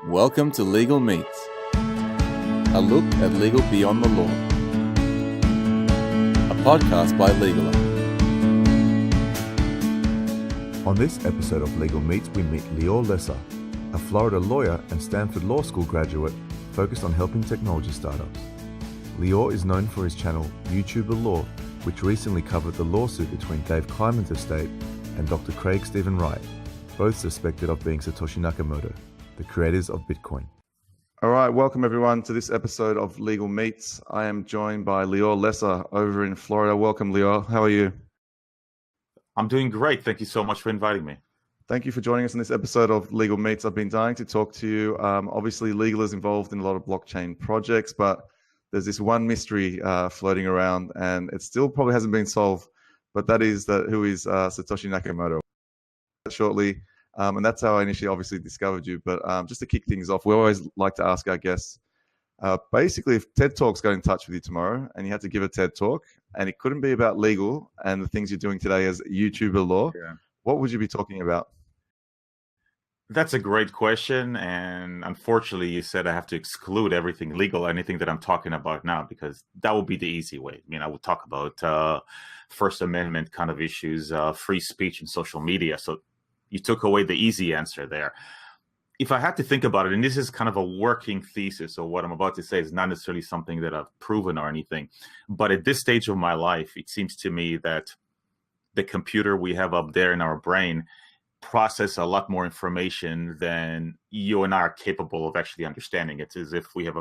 Welcome to Legal Meets, a look at legal beyond the law. A podcast by LegalMeets. On this episode of Legal Meets, we meet Lior, a Florida lawyer and Stanford Law School graduate focused on helping technology startups. Lior is known for his channel YouTuber Law, which recently covered the lawsuit between Dave Kleiman's estate and Dr. Craig Stephen Wright, both suspected of being Satoshi Nakamoto, the creators of Bitcoin. All right, welcome everyone to this episode of Legal Meets. I am joined by Lior over in Florida. Welcome, Lior. How are you? I'm doing great. Thank you so much for inviting me. Thank you for joining us in this episode of Legal Meets. I've been dying to talk to you. Obviously, legal is involved in a lot of blockchain projects, but there's this one mystery floating around, and it still probably hasn't been solved. But that is who is Satoshi Nakamoto. Shortly. And that's how I initially obviously discovered you. But just to kick things off, we always like to ask our guests, basically, if TED Talks got in touch with you tomorrow and you had to give a TED Talk and it couldn't be about legal and the things you're doing today as YouTuber Law, what would you be talking about? That's a great question. And unfortunately, you said I have to exclude everything legal, anything that I'm talking about now, because that would be the easy way. I mean, I would talk about First Amendment kind of issues, free speech and social media. So you took away the easy answer there. If I had to think about it, and this is kind of a working thesis, so what I'm about to say is not necessarily something that I've proven or anything, but at this stage of my life, it seems to me that the computer we have up there in our brain process a lot more information than you and I are capable of actually understanding. It's as if we have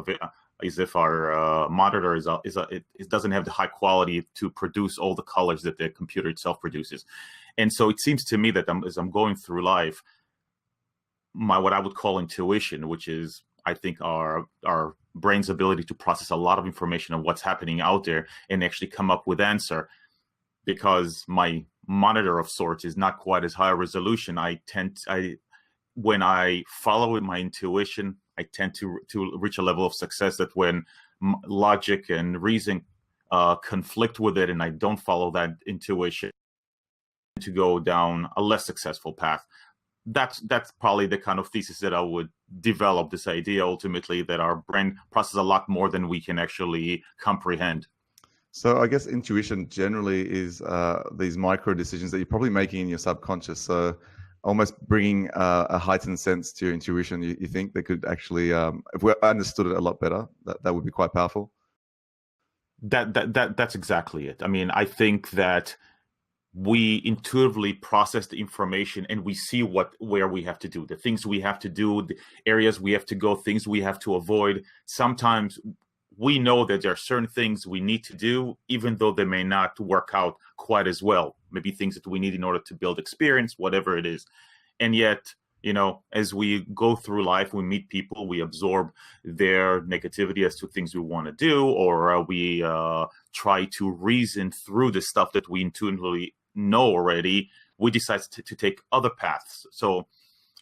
as if our monitor it doesn't have the high quality to produce all the colors that the computer itself produces. And so it seems to me that as I'm going through life, what I would call intuition, which is, I think, our brain's ability to process a lot of information of what's happening out there and actually come up with answer. Because my monitor of sorts is not quite as high a resolution, when I follow with my intuition, I tend to reach a level of success that when logic and reason conflict with it and I don't follow that intuition, to go down a less successful path. That's probably the kind of thesis that I would develop, this idea ultimately that our brain processes a lot more than we can actually comprehend. So I guess intuition generally is these micro decisions that you're probably making in your subconscious. So almost bringing a heightened sense to your intuition. You think that could actually, if we understood it a lot better, that would be quite powerful. That's exactly it. I mean, I think that we intuitively process the information and we see where we have to do, the things we have to do, the areas we have to go, things we have to avoid. Sometimes we know that there are certain things we need to do, even though they may not work out quite as well. Maybe things that we need in order to build experience, whatever it is. And yet, as we go through life, we meet people, we absorb their negativity as to things we want to do, or we try to reason through the stuff that we intuitively know already. We decide to take other paths. So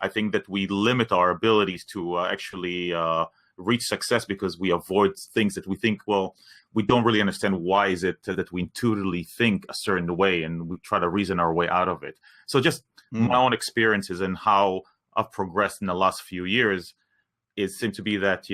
I think that we limit our abilities to actually reach success because we avoid things that we think, well, we don't really understand why is it that we intuitively think a certain way, and we try to reason our way out of it. So just my own experiences and how I've progressed in the last few years, it seemed to be that,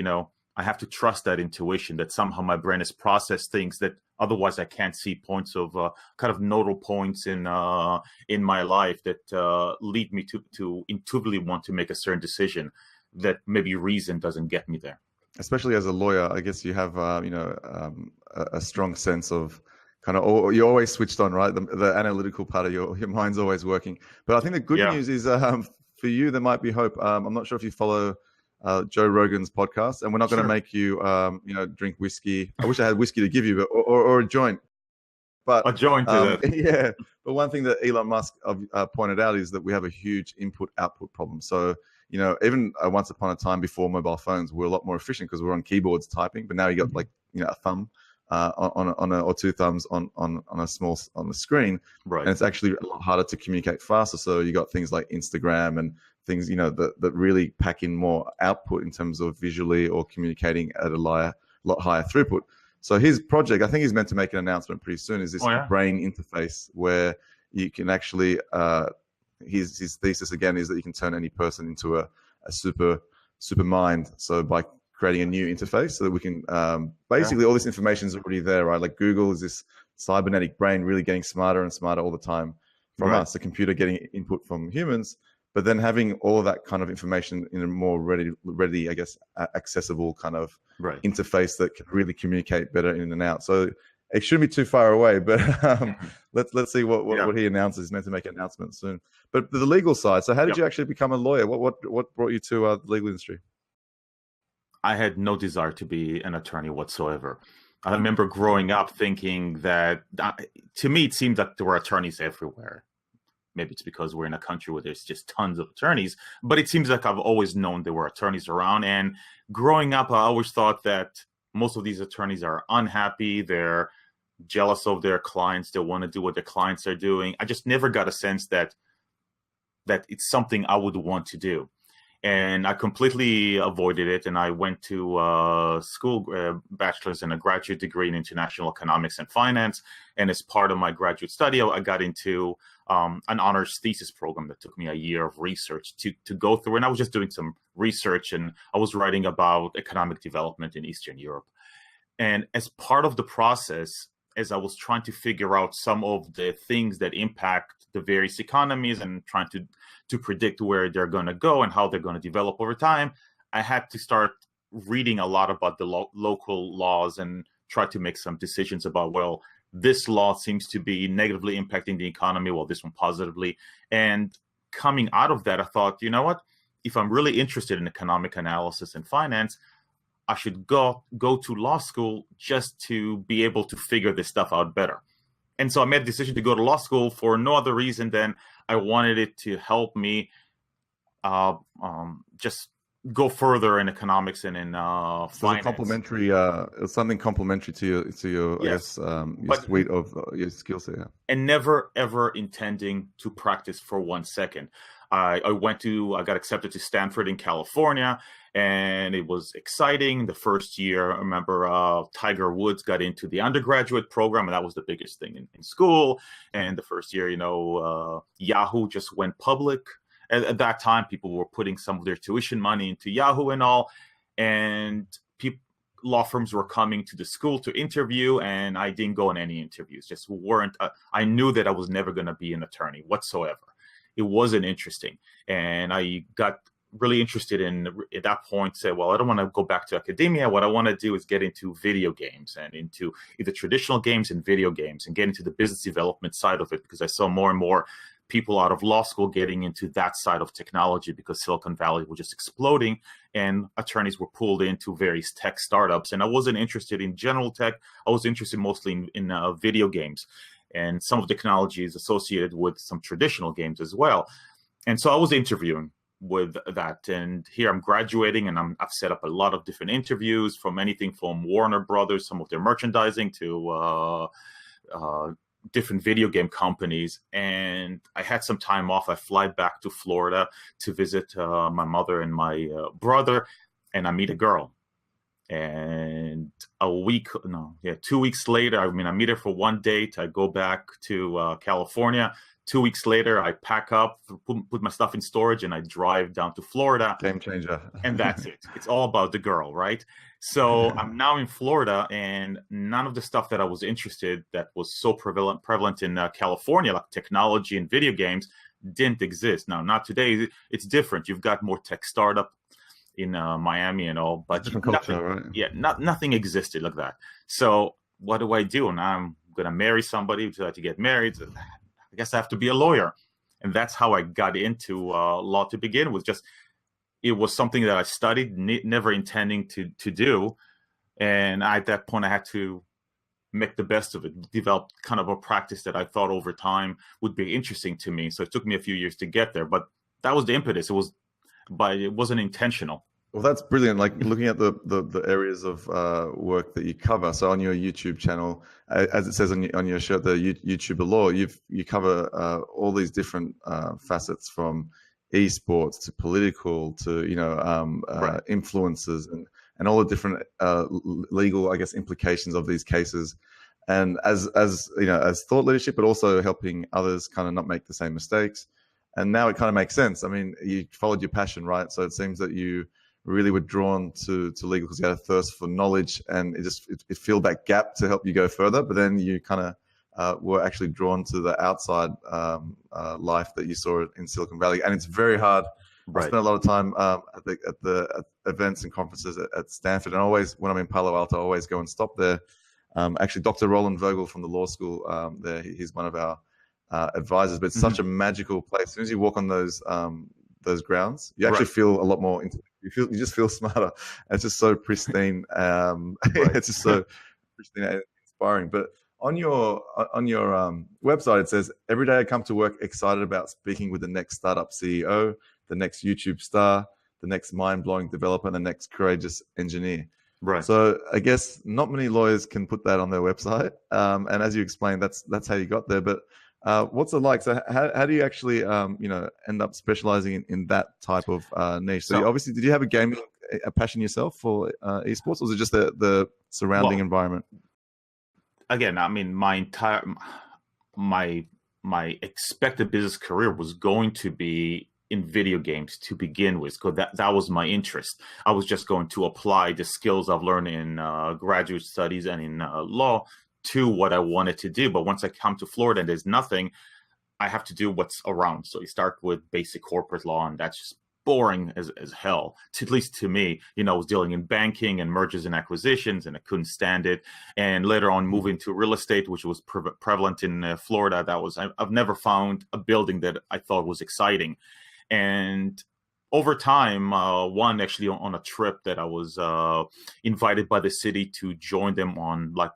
I have to trust that intuition, that somehow my brain has processed things that otherwise I can't see, points of kind of nodal points in my life that lead me to intuitively want to make a certain decision that maybe reason doesn't get me there. Especially as a lawyer, I guess you have, a strong sense of kind of, you're always switched on, right? The analytical part of your mind's always working. But I think the good news is for you, there might be hope. I'm not sure if you follow Joe Rogan's podcast, and we're not going to make you, drink whiskey. I wish I had whiskey to give you, but or a joint. But a joint, yeah. But one thing that Elon Musk pointed out is that we have a huge input-output problem. So, even once upon a time before mobile phones, we're a lot more efficient because we're on keyboards typing. But now you got a thumb or two thumbs on the screen, right? And it's actually a lot harder to communicate faster. So you got things like Instagram and things that really pack in more output in terms of visually or communicating at a lot higher throughput. So his project, I think he's meant to make an announcement pretty soon, is this brain interface where you can actually his thesis again is that you can turn any person into a super super mind. So by creating a new interface so that we can basically all this information is already there, right? Like Google is this cybernetic brain really getting smarter and smarter all the time from us, the computer getting input from humans, but then having all of that kind of information in a more ready, I guess, accessible kind of interface that can really communicate better in and out. So it shouldn't be too far away, but let's see what he announces. He's meant to make an announcement soon. But the legal side. So how did you actually become a lawyer? What brought you to the legal industry? I had no desire to be an attorney whatsoever. I remember growing up thinking that, to me, it seemed like there were attorneys everywhere. Maybe it's because we're in a country where there's just tons of attorneys, but it seems like I've always known there were attorneys around. And growing up, I always thought that most of these attorneys are unhappy. They're jealous of their clients. They want to do what their clients are doing. I just never got a sense that it's something I would want to do. And I completely avoided it. And I went to school, bachelor's and a graduate degree in international economics and finance. And as part of my graduate study, I got into an honors thesis program that took me a year of research to go through. And I was just doing some research, and I was writing about economic development in Eastern Europe. And as part of the process, as I was trying to figure out some of the things that impact the various economies and trying to predict where they're going to go and how they're going to develop over time, I had to start reading a lot about the local laws and try to make some decisions about, well, this law seems to be negatively impacting the economy, well, this one positively. And coming out of that, I thought, you know what? If I'm really interested in economic analysis and finance, I should go to law school just to be able to figure this stuff out better. And so I made a decision to go to law school for no other reason than I wanted it to help me just go further in economics and in finance. Complementary, something complementary to your yes. I guess your suite of your skill set. Yeah. And never ever intending to practice for 1 second. I got accepted to Stanford in California, and it was exciting. The first year, I remember Tiger Woods got into the undergraduate program, and that was the biggest thing in school. And the first year, Yahoo just went public. At that time, people were putting some of their tuition money into Yahoo and all, and law firms were coming to the school to interview, and I didn't go on any interviews. Just weren't. I knew that I was never going to be an attorney whatsoever. It wasn't interesting. And I got really interested at that point, said, well, I don't want to go back to academia. What I want to do is get into video games and into either traditional games and video games and get into the business development side of it, because I saw more and more people out of law school getting into that side of technology because Silicon Valley was just exploding and attorneys were pulled into various tech startups. And I wasn't interested in general tech. I was interested mostly in video games and some of the technologies associated with some traditional games as well. And so I was interviewing with that. And here I'm graduating, and I've set up a lot of different interviews, from anything from Warner Brothers, some of their merchandising, to different video game companies. And I had some time off. I fly back to Florida to visit my mother and my brother, and I meet a girl. And 2 weeks later, I meet her for one date. I go back to California. 2 weeks later, I pack up, put my stuff in storage, and I drive down to Florida. Game changer. And that's it. It's all about the girl, right? So I'm now in Florida, and none of the stuff that I was interested that was so prevalent in California, like technology and video games, didn't exist. Now, not today. It's different. You've got more tech startup in Miami and all, but culture, right? Yeah, nothing existed like that. So what do I do? Now I'm going to marry somebody, to get married. I guess I have to be a lawyer. And that's how I got into law to begin with. It was something that I studied, never intending to do. And at that point, I had to make the best of it, develop kind of a practice that I thought over time would be interesting to me. So it took me a few years to get there, but that was the impetus. But it wasn't intentional. Well, that's brilliant. Like looking at the areas of work that you cover. So on your YouTube channel, as it says on your shirt, the YouTuber Law, you cover all these different facets, from esports to political to influences and all the different legal, I guess, implications of these cases. And as thought leadership, but also helping others kind of not make the same mistakes. And now it kind of makes sense. I mean, you followed your passion, right? So it seems that you really were drawn to legal because you had a thirst for knowledge, and it filled that gap to help you go further. But then you kind of were actually drawn to the outside life that you saw in Silicon Valley, and it's very hard. Right. I spent a lot of time at events and conferences at Stanford, and always when I'm in Palo Alto, I always go and stop there. Actually, Dr. Roland Vogel from the law school there, he's one of our advisors, but it's such a magical place. As soon as you walk on those grounds, you actually feel a lot more. You just feel smarter. It's just so pristine. It's just so pristine and inspiring. But on your website, it says, every day I come to work excited about speaking with the next startup CEO, the next YouTube star, the next mind-blowing developer, and the next courageous engineer. Right. So I guess not many lawyers can put that on their website. And as you explained, that's how you got there. But what's it like? So how do you actually end up specializing in that type of niche? So obviously, did you have a passion yourself for esports, or was it just the surrounding environment? Again, I mean, my expected business career was going to be in video games to begin with, because that was my interest. I was just going to apply the skills I've learned in graduate studies and in law to what I wanted to do. But once I come to Florida and there's nothing, I have to do what's around. So you start with basic corporate law, and that's just boring as hell, at least to me. I was dealing in banking and mergers and acquisitions, and I couldn't stand it. And later on, moving to real estate, which was prevalent in Florida, I've never found a building that I thought was exciting. And over time, one actually on a trip that I was invited by the city to join them on, like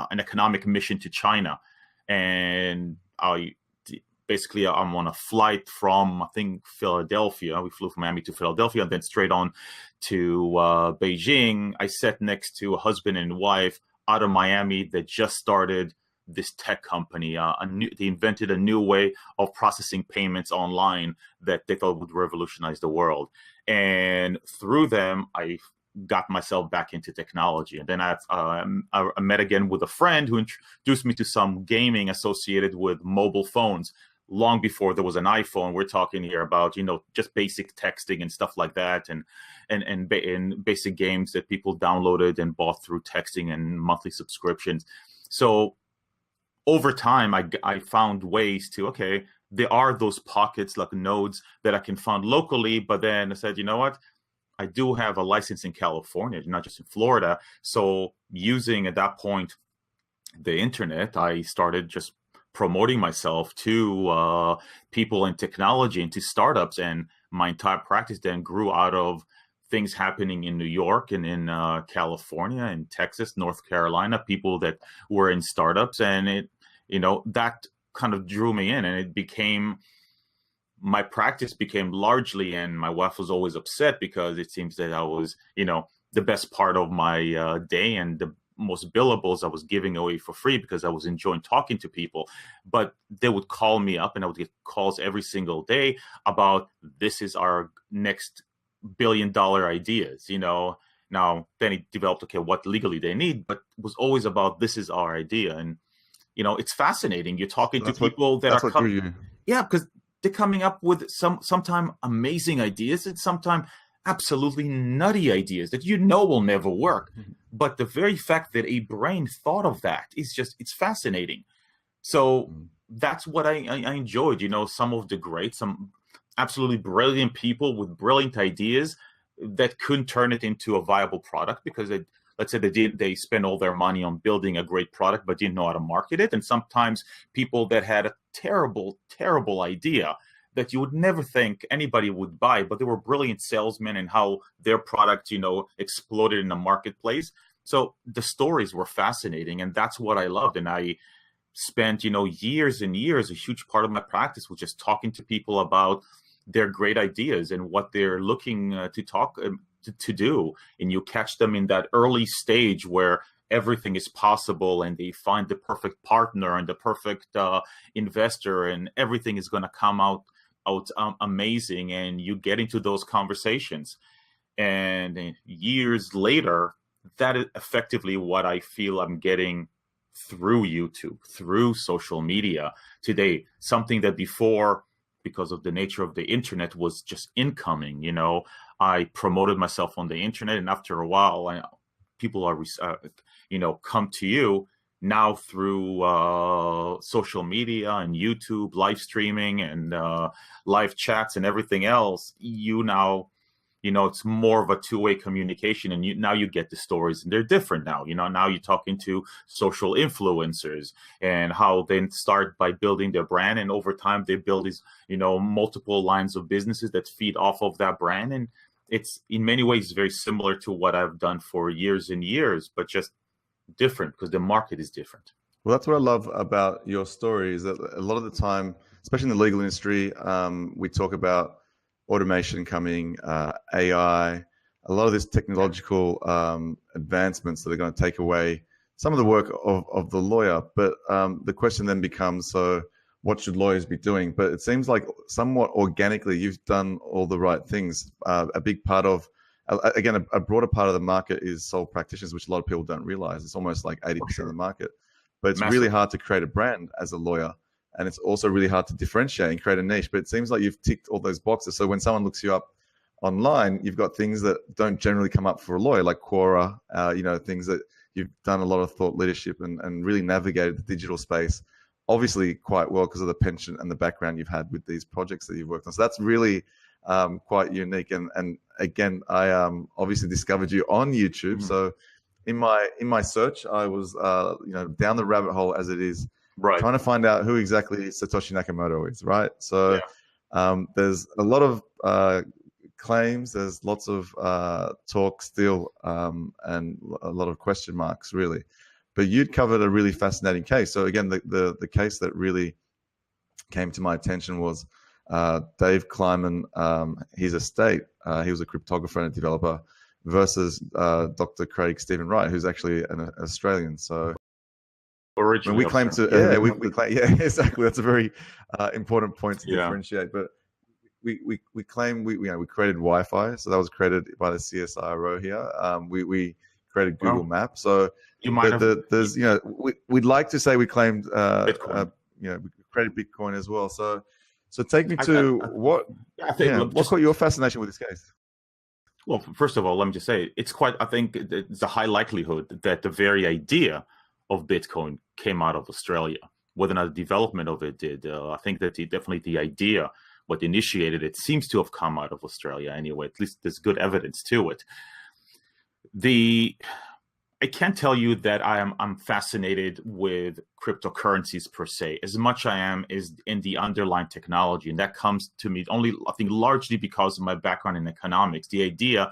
an economic mission to China, and I'm on a flight from, I think, Philadelphia. We flew from Miami to Philadelphia, and then straight on to Beijing. I sat next to a husband and wife out of Miami that just started this tech company. They invented a new way of processing payments online that they thought would revolutionize the world. And through them, I got myself back into technology. And then I met again with a friend who introduced me to some gaming associated with mobile phones. Long before there was an iPhone, we're talking here about, just basic texting and stuff like that, and basic games that people downloaded and bought through texting and monthly subscriptions. So over time, I found ways to, there are those pockets, like nodes that I can find locally. But then I said, you know what? I do have a license in California, not just in Florida. So using at that point the internet, I started just promoting myself to people in technology and to startups. And my entire practice then grew out of things happening in New York and in California and Texas, North Carolina, people that were in startups. And that kind of drew me in, and my practice became largely, and my wife was always upset because it seems that I was, the best part of my day and the most billables I was giving away for free because I was enjoying talking to people. But they would call me up, and I would get calls every single day about, this is our next $1 billion ideas, Now, then it developed, what legally they need, but it was always about, this is our idea. And, it's fascinating. You're talking to people that are coming. Yeah, because they're coming up with sometimes amazing ideas and sometimes absolutely nutty ideas that will never work. Mm-hmm. But the very fact that a brain thought of that is it's fascinating. So that's what I enjoyed. Some of the great, some absolutely brilliant people with brilliant ideas that couldn't turn it into a viable product because let's say they spend all their money on building a great product but didn't know how to market it. And sometimes people that had a terrible, terrible idea that you would never think anybody would buy, but they were brilliant salesmen and how their product, exploded in the marketplace. So the stories were fascinating, and that's what I loved. And I spent, years and years, a huge part of my practice was just talking to people about their great ideas and what they're looking to do. And you catch them in that early stage where everything is possible, and they find the perfect partner and the perfect investor, and everything is going to come out amazing. And you get into those conversations, and years later, that is effectively what I feel I'm getting through YouTube, through social media today. Something that before because of the nature of the internet, was just incoming. I promoted myself on the internet, and after a while, people are, come to you now through social media and YouTube, live streaming and live chats and everything else. It's more of a two-way communication, and now you get the stories, and they're different now. Now you're talking to social influencers, and how they start by building their brand, and over time they build these, multiple lines of businesses that feed off of that brand. And it's in many ways very similar to what I've done for years and years, but just different because the market is different. Well, that's what I love about your story, is that a lot of the time, especially in the legal industry, we talk about automation coming, AI, a lot of this technological advancements that are going to take away some of the work of the lawyer. But the question then becomes, so what should lawyers be doing? But it seems like somewhat organically, you've done all the right things. A big part of, again, a broader part of the market is sole practitioners, which a lot of people don't realize. It's almost like 80% of the market. But it's really hard to create a brand as a lawyer. And it's also really hard to differentiate and create a niche. But it seems like you've ticked all those boxes. So when someone looks you up online, you've got things that don't generally come up for a lawyer, like Quora, things that you've done a lot of thought leadership and really navigated the digital space, obviously quite well because of the penchant and the background you've had with these projects that you've worked on. So that's really quite unique. And again, I obviously discovered you on YouTube. Mm-hmm. So in my search, I was down the rabbit hole as it is. Right. Trying to find out who exactly Satoshi Nakamoto is, right? So there's a lot of claims, there's lots of talk still, and a lot of question marks, really. But you'd covered a really fascinating case. So again, the case that really came to my attention was Dave Kleiman, his estate. He was a cryptographer and a developer, versus Dr. Craig Stephen Wright, who's actually an Australian. So originally, we claim to, we claim, exactly. That's a very important point to differentiate. But we claim we created Wi-Fi, so that was created by the CSIRO here. We created Google Maps. So there's we'd like to say we claimed Bitcoin. We created Bitcoin as well. So take me to what caught your fascination with this case? Well, first of all, let me just say I think it's a high likelihood that the very idea of Bitcoin came out of Australia. Whether or not the development of it did, I think that definitely the idea, what initiated it, seems to have come out of Australia anyway. At least there's good evidence to it. I can't tell you that I'm fascinated with cryptocurrencies per se, as much I am is in the underlying technology, and that comes to me only, I think, largely because of my background in economics. The idea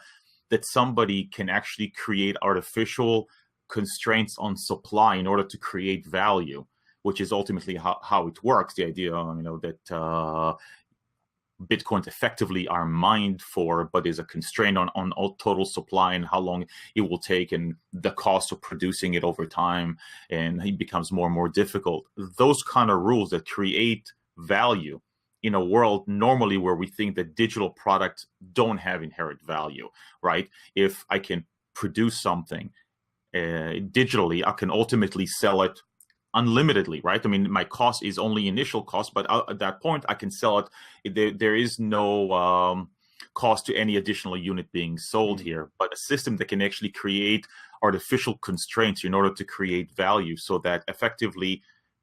that somebody can actually create artificial constraints on supply in order to create value, which is ultimately how it works. The idea, that Bitcoins effectively are mined for, but is a constraint on all total supply and how long it will take and the cost of producing it over time, and it becomes more and more difficult. Those kind of rules that create value in a world normally where we think that digital products don't have inherent value, right? If I can produce something digitally, I can ultimately sell it unlimitedly, right? I mean, my cost is only initial cost, but at that point I can sell it. There is no cost to any additional unit being sold here, but a system that can actually create artificial constraints in order to create value, so that effectively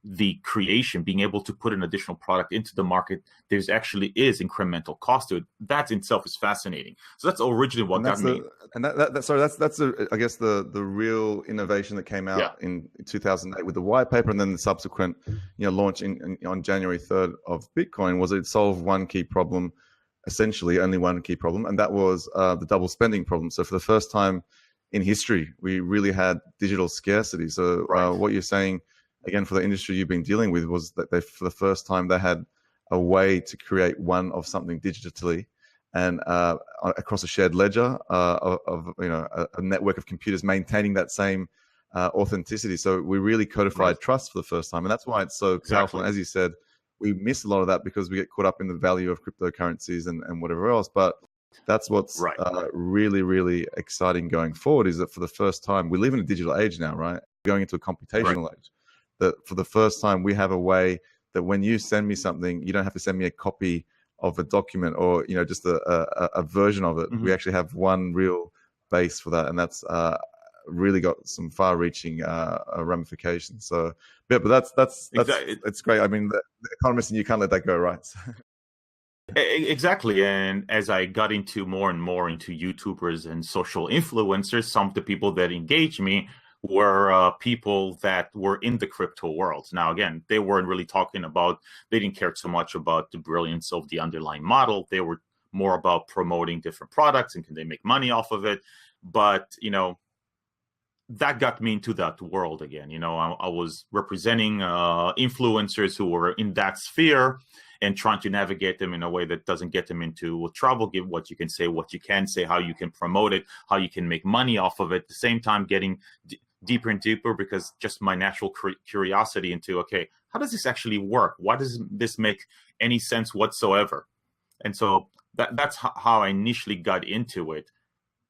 the creation, being able to put an additional product into the market, there's actually is incremental cost to it. That in itself is fascinating. So that's originally what got me. And that's I guess the real innovation that came out in 2008 with the white paper, and then the subsequent launch on January 3rd of Bitcoin, was it solved one key problem, essentially only one key problem, and that was the double spending problem. So for the first time in history, we really had digital scarcity. So what you're saying, again, for the industry you've been dealing with, was that for the first time, they had a way to create one of something digitally, and across a shared ledger of a network of computers maintaining that same authenticity. So we really codified trust for the first time, and that's why it's so powerful. And as you said, we miss a lot of that because we get caught up in the value of cryptocurrencies and whatever else. But that's what's really, really exciting going forward, is that for the first time, we live in a digital age now, right? Going into a computational age. That for the first time, we have a way that when you send me something, you don't have to send me a copy of a document or, you know, just a version of it. We actually have one real base for that, and that's really got some far-reaching ramifications. So, yeah, but that's Exactly. it's great. I mean, the economist and you can't let that go, right? Exactly. And as I got into more and more into YouTubers and social influencers, some of the people that engaged me were people that were in the crypto world. Now, again, they weren't really talking about, they didn't care so much about the brilliance of the underlying model. They were more about promoting different products and can they make money off of it. But, you know, that got me into that world again. You know, I was representing influencers who were in that sphere and trying to navigate them in a way that doesn't get them into trouble, give what you can say, how you can promote it, how you can make money off of it. At the same time, getting deeper and deeper, because just my natural curiosity into, okay, how does this actually work? Why does this make any sense whatsoever? And so that's how I initially got into it.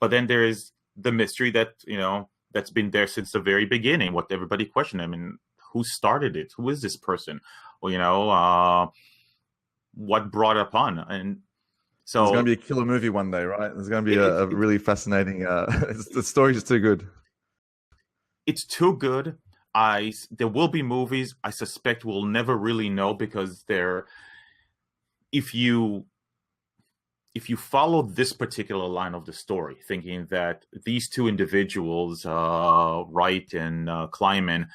But then there is the mystery that, you know, that's been there since the very beginning. What everybody questioned, I mean, who started it? Who is this person? Well, you know, what brought it upon? And so there's going to be a killer movie one day, right? There's going to be a really fascinating. The story's just too good. It's too good. There will be movies. I suspect we'll never really know, because if you follow this particular line of the story, thinking that these two individuals, Wright and Kleiman,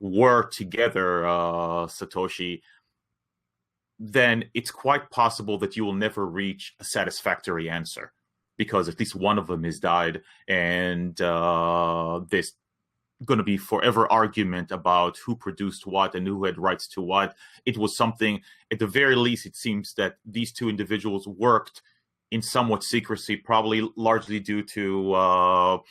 were together, Satoshi, then it's quite possible that you will never reach a satisfactory answer, because at least one of them has died, and there's going to be forever argument about who produced what and who had rights to what. It was something, at the very least, it seems that these two individuals worked in somewhat secrecy, probably largely due to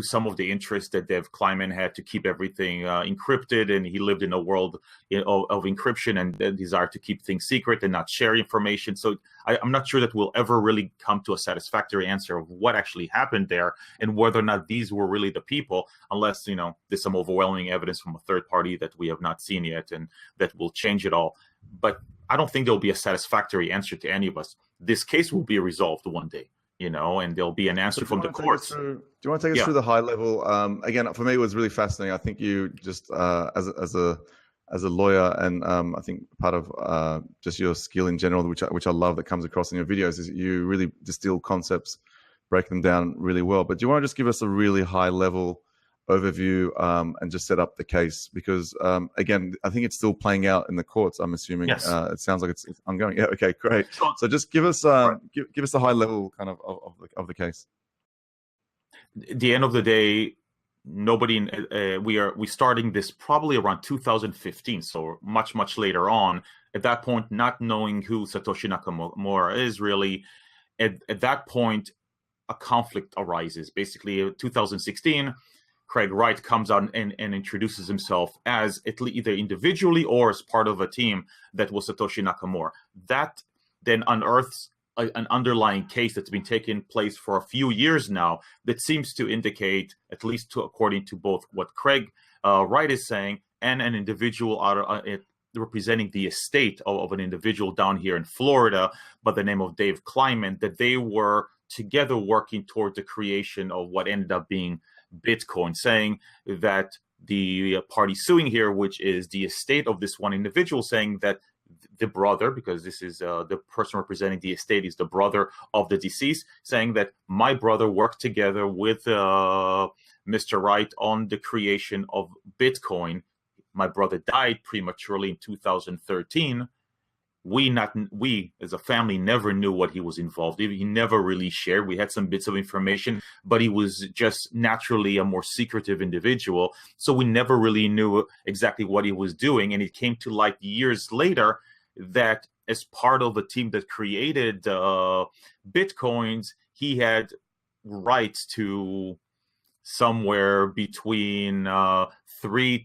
some of the interest that Dev Kleiman had to keep everything encrypted, and he lived in a world of encryption and the desire to keep things secret and not share information. So I'm not sure that we'll ever really come to a satisfactory answer of what actually happened there and whether or not these were really the people, unless, you know, there's some overwhelming evidence from a third party that we have not seen yet and that will change it all. But I don't think there'll be a satisfactory answer to any of us. This case will be resolved one day, you know, and there'll be an answer from the courts. Do you want to take us through the high level? Again, for me, it was really fascinating. I think you just, as a lawyer, and I think part of just your skill in general, which I love, that comes across in your videos, is you really distill concepts, break them down really well. But do you want to just give us a really high level overview and just set up the case? Because again, I think it's still playing out in the courts, I'm assuming. Yes. It sounds like it's ongoing. Yeah, okay, great. Sure. So just give us give us a high level kind of the case. At the end of the day, we starting this probably around 2015, so much later on. At that point, not knowing who Satoshi Nakamura is really, at that point, a conflict arises. Basically, 2016, Craig Wright comes out and introduces himself as either individually or as part of a team that was Satoshi Nakamura. That then unearths an underlying case that's been taking place for a few years now that seems to indicate, at least according to both what Craig Wright is saying and an individual representing the estate of an individual down here in Florida by the name of Dave Kleiman, that they were together working toward the creation of what ended up being Bitcoin, saying that the party suing here, which is the estate of this one individual, saying that the brother, because this is the person representing the estate is the brother of the deceased, saying that my brother worked together with Mr. Wright on the creation of Bitcoin. My brother died prematurely in 2013. We as a family never knew what he was involved in. He never really shared. We had some bits of information, but he was just naturally a more secretive individual. So we never really knew exactly what he was doing. And it came to light years later that as part of a team that created Bitcoins, he had rights to somewhere between $3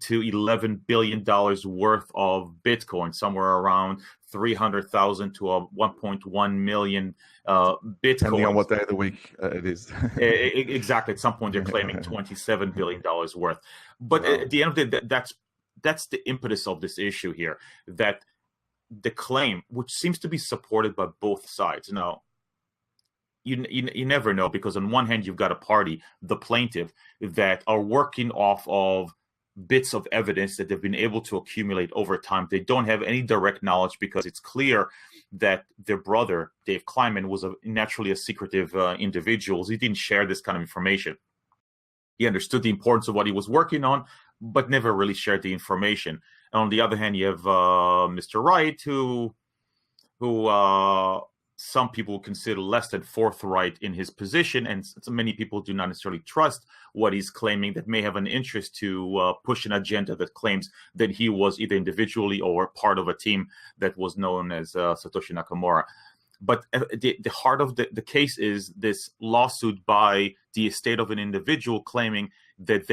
to $11 billion worth of Bitcoin, somewhere around 300,000 to 1.1 million Bitcoin. Depending on what day of the week it is. Exactly. At some point, they're claiming $27 billion worth. But at the end of the day, that's that's the impetus of this issue here, that the claim, which seems to be supported by both sides. Now, you never know, because on one hand, you've got a party, the plaintiff, that are working off of bits of evidence that they've been able to accumulate over time. They don't have any direct knowledge, because it's clear that their brother, Dave Kleiman, was naturally a secretive individual. He didn't share this kind of information. He understood the importance of what he was working on, but never really shared the information. And on the other hand, you have Mr. Wright, who some people consider less than forthright in his position, and many people do not necessarily trust what he's claiming, that may have an interest to push an agenda that claims that he was either individually or part of a team that was known as Satoshi Nakamura. But the heart of the case is this lawsuit by the estate of an individual claiming that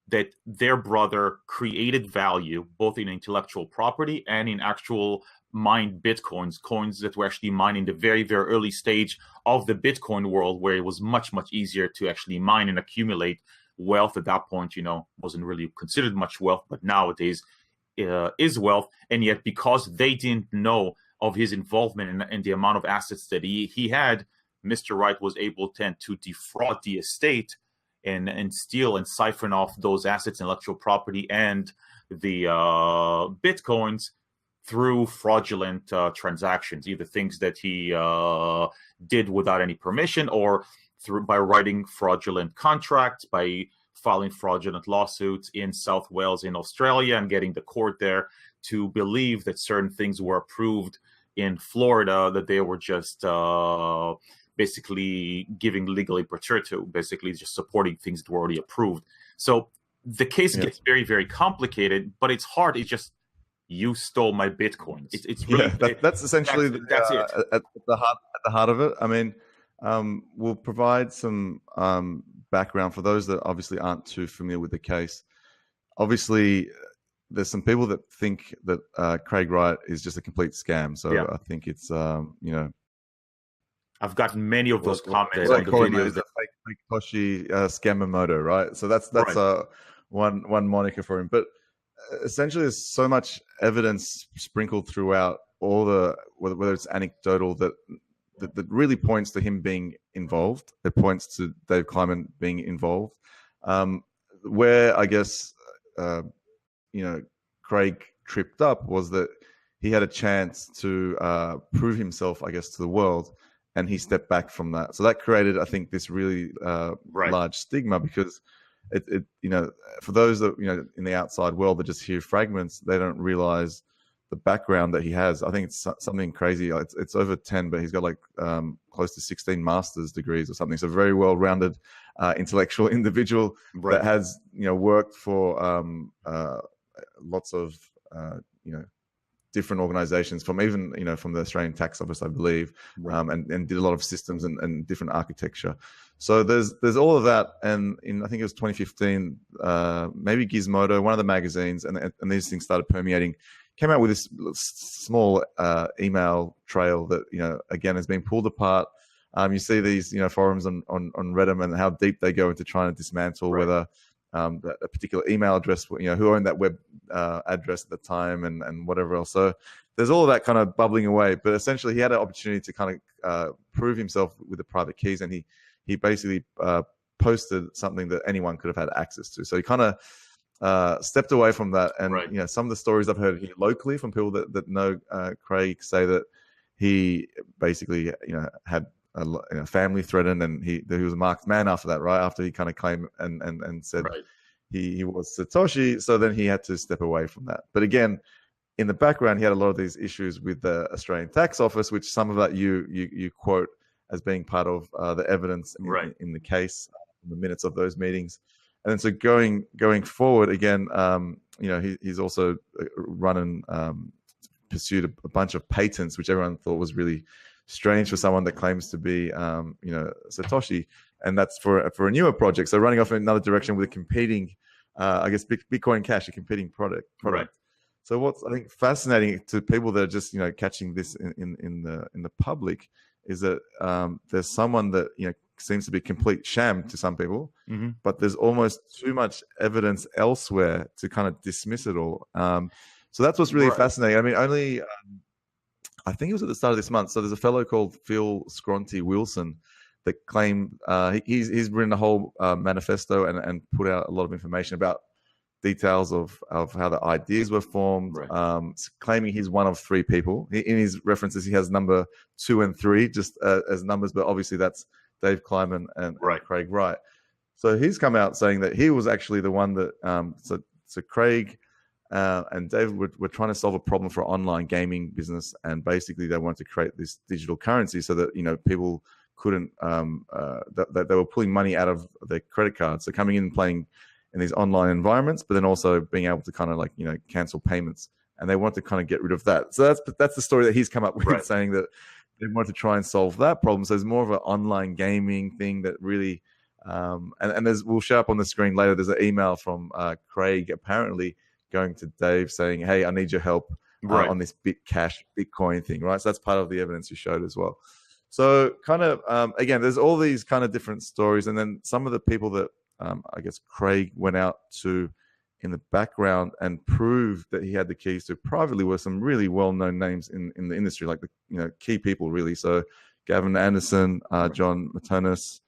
that their brother created value both in intellectual property and in actual mined Bitcoins, coins that were actually mined in the very, very early stage of the Bitcoin world, where it was much, much easier to actually mine and accumulate wealth. At that point, wasn't really considered much wealth, but nowadays is wealth. And yet, because they didn't know of his involvement and the amount of assets that he had, Mr. Wright was able to defraud the estate and steal and siphon off those assets, intellectual property, and the Bitcoins through fraudulent transactions, either things that he did without any permission, or by writing fraudulent contracts, by filing fraudulent lawsuits in South Wales in Australia and getting the court there to believe that certain things were approved in Florida, that they were just basically giving legal imprimatur to, basically just supporting things that were already approved. So the case gets very, very complicated, but it's hard. It's just, you stole my Bitcoins. It's really, that's essentially that's it. At the heart of it. I mean, we'll provide some background for those that obviously aren't too familiar with the case. Obviously, there's some people that think that Craig Wright is just a complete scam. So I think it's I've gotten many of those comments on the videos. The fake Toshi Scamamoto, right? So that's right. One moniker for him. But essentially, there's so much evidence sprinkled throughout all the, whether it's anecdotal, that really points to him being involved. It points to Dave Kleiman being involved. Where I guess Craig tripped up was that he had a chance to prove himself, I guess, to the world, and he stepped back from that. So that created, I think, this really large stigma, because it for those that in the outside world that just hear fragments, they don't realize the background that he has. I think it's something crazy. It's over 10, but he's got like close to 16 master's degrees or something. So very well-rounded intellectual individual that has worked for lots of different organizations, from even from the Australian Tax Office, I believe, and did a lot of systems and different architecture. So there's all of that, and I think it was 2015, maybe Gizmodo, one of the magazines, and these things started permeating, came out with this small email trail that again has been pulled apart. You see these forums on Reddit and how deep they go into trying to dismantle whether a particular email address, who owned that web address at the time, and whatever else. So there's all of that kind of bubbling away. But essentially, he had an opportunity to kind of prove himself with the private keys, and he basically posted something that anyone could have had access to. So he kind of stepped away from that. And some of the stories I've heard here locally from people that know Craig say that he basically had a family threatened, and he was a marked man after that, right? After he kind of claimed and said he was Satoshi, so then he had to step away from that. But again, in the background, he had a lot of these issues with the Australian Tax Office, which some of that you quote as being part of the evidence in the case, in the minutes of those meetings. And then so going forward again, he's also run and pursued a bunch of patents, which everyone thought was really strange for someone that claims to be Satoshi, and that's for a newer project. So running off in another direction with a competing I guess Bitcoin Cash, a competing product. So what's I think fascinating to people that are just catching this in the public is that there's someone that seems to be complete sham to some people, Mm-hmm. but there's almost too much evidence elsewhere to kind of dismiss it all. So that's what's really Right. fascinating. I mean, only I think it was at the start of this month. So there's a fellow called Phil Scronti Wilson that claimed he's written a whole manifesto and put out a lot of information about details of how the ideas were formed, Right. claiming he's one of three people. In his references, he has number 2 and 3 just as numbers, but obviously that's Dave Kleiman and Craig Wright. So he's come out saying that he was actually the one that, so Craig and David were trying to solve a problem for online gaming business, and basically they wanted to create this digital currency so that people couldn't that they were pulling money out of their credit cards, so coming in and playing in these online environments, but then also being able to kind of cancel payments, and they want to kind of get rid of that. So that's the story that he's come up with, saying that they want to try and solve that problem. So there's more of an online gaming thing that really, and we'll show up on the screen later. There's an email from Craig apparently going to Dave saying, "Hey, I need your help on this Bitcoin thing." Right, so that's part of the evidence you showed as well. So kind of again, there's all these kind of different stories, and then some of the people that I guess Craig went out to in the background and proved that he had the keys to privately were some really well-known names in the industry, like the key people really. So Gavin Anderson, John Matonis.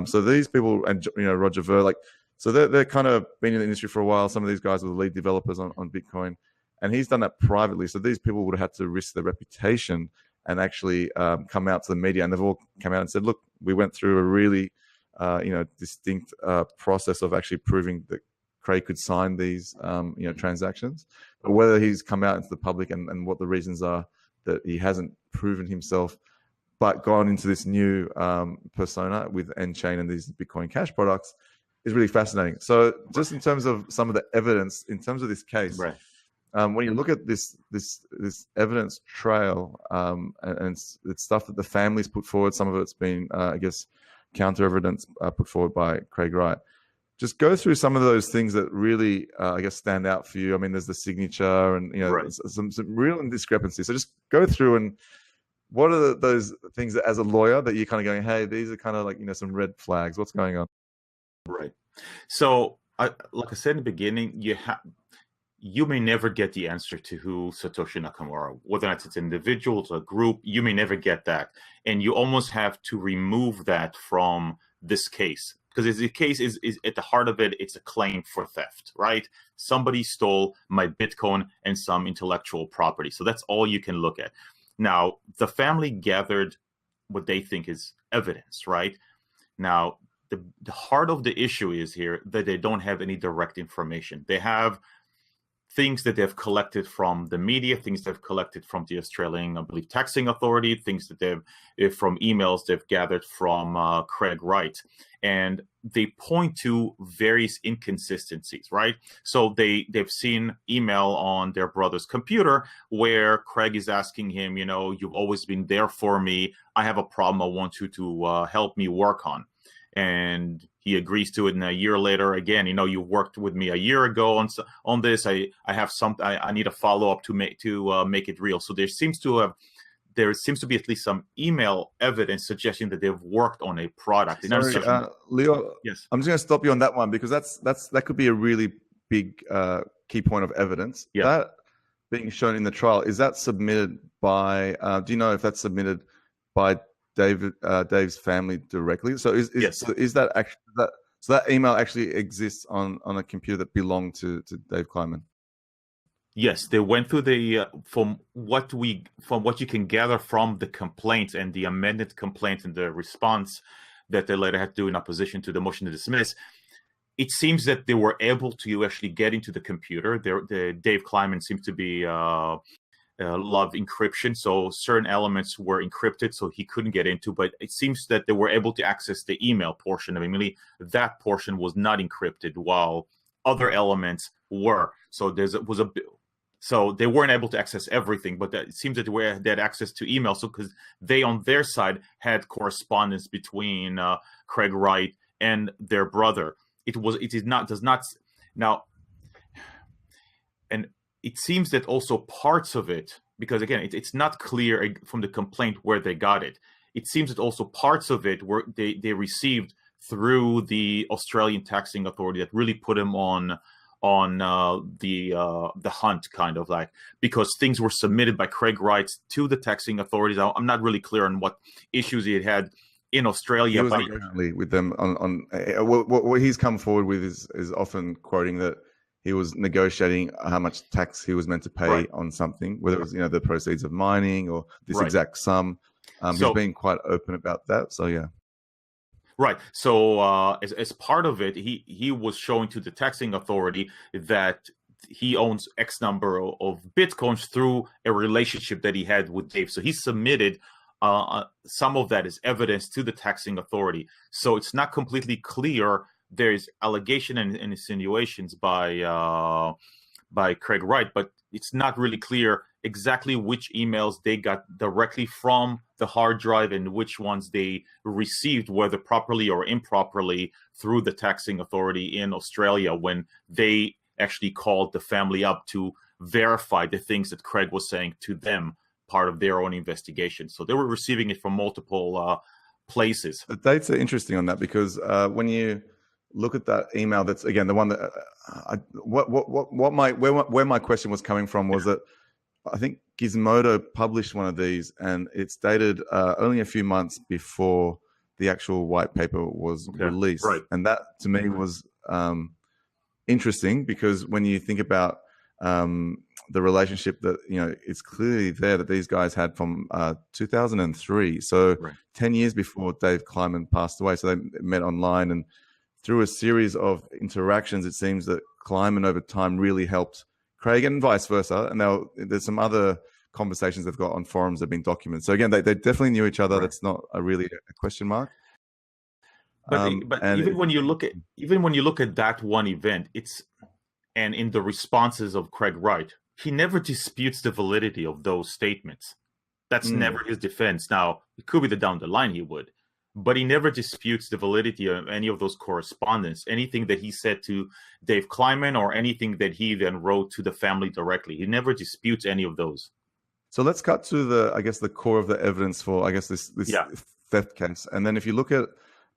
So these people, and Roger Ver, so they're kind of been in the industry for a while. Some of these guys were the lead developers on Bitcoin, and he's done that privately. So these people would have had to risk their reputation and actually come out to the media, and they've all come out and said, "Look, we went through a really distinct process of actually proving that Craig could sign these, transactions." But whether he's come out into the public and what the reasons are that he hasn't proven himself, but gone into this new persona with N-Chain and these Bitcoin Cash products is really fascinating. So just in terms of some of the evidence, in terms of this case, when you look at this evidence trail, and it's stuff that the families put forward, some of it's been, I guess, counter evidence put forward by Craig Wright. Just go through some of those things that really, I guess, stand out for you. I mean, there's the signature and some real discrepancies. So just go through, and what are those things that, as a lawyer, that you're kind of going, "Hey, these are kind of some red flags. What's going on?" Right. So, like I said in the beginning, you may never get the answer to who Satoshi Nakamura, whether or not it's individuals or a group. You may never get that, and you almost have to remove that from this case, because the case is at the heart of it. It's a claim for theft, right? Somebody stole my Bitcoin and some intellectual property. So that's all you can look at. Now, the family gathered what they think is evidence, right? Now, the heart of the issue is here that they don't have any direct information. They have things that they've collected from the media, things they've collected from the Australian, I believe, taxing authority, things that they've from emails they've gathered from Craig Wright. And they point to various inconsistencies, right? So they've seen email on their brother's computer where Craig is asking him, "You've always been there for me. I have a problem I want you to help me work on." And he agrees to it. And a year later, again, you worked with me a year ago on this. I have something. I need a follow up to make it real. So there seems to be at least some email evidence suggesting that they've worked on a product. Sorry, Lior. Yes, I'm just going to stop you on that one, because that could be a really big key point of evidence. Yeah. That being shown in the trial, is that submitted by? Do you know if that's submitted by Dave's family directly? So is that actually that email actually exists on a computer that belonged to Dave Kleiman? Yes, they went through the from what you can gather from the complaint and the amended complaint and the response that they later had to do in opposition to the motion to dismiss. It seems that they were able to actually get into the computer. Dave Kleiman seems to be love encryption, so certain elements were encrypted, so he couldn't get into. But it seems that they were able to access the email portion of it. That portion was not encrypted, while other elements were. So so they weren't able to access everything, but it seems that they had access to email. So because they on their side had correspondence between Craig Wright and their brother, and it seems that also parts of it, because again, it's not clear from the complaint where they got it. it seems that also parts of it were they received through the Australian taxing authority that really put him on the hunt, kind of like, because things were submitted by Craig Wright to the taxing authorities. I'm not really clear on what issues he had in Australia. He was negotiating with them on what he's come forward with is often quoting that he was negotiating how much tax he was meant to pay on something, whether it was the proceeds of mining or this exact sum. He's been quite open about that. So yeah. Right. So as part of it, he was showing to the taxing authority that he owns X number of Bitcoins through a relationship that he had with Dave. So he submitted some of that as evidence to the taxing authority. So it's not completely clear. There's allegation and insinuations by Craig Wright, but it's not really clear exactly which emails they got directly from the hard drive and which ones they received, whether properly or improperly, through the taxing authority in Australia when they actually called the family up to verify the things that Craig was saying to them, part of their own investigation. So they were receiving it from multiple places. The dates are interesting on that because when you look at that email, that's again the one that where my question was coming from was that I think Gizmodo published one of these, and it's dated only a few months before the actual white paper was released. Right. And that to me was interesting because when you think about the relationship that it's clearly there that these guys had from 2003, so 10 years before Dave Kleiman passed away. So they met online, and through a series of interactions, it seems that Kleiman over time really helped Craig and vice versa. And there's some other conversations they've got on forums that have been documented. So again, they definitely knew each other. Right. That's not really a question mark. But even when you look at that one event, and in the responses of Craig Wright, he never disputes the validity of those statements. That's never his defense. Now, it could be that down the line he would, but he never disputes the validity of any of those correspondence, anything that he said to Dave Kleiman or anything that he then wrote to the family directly. He never disputes any of those. So let's cut to the core of the evidence for, this theft case. And then if you look at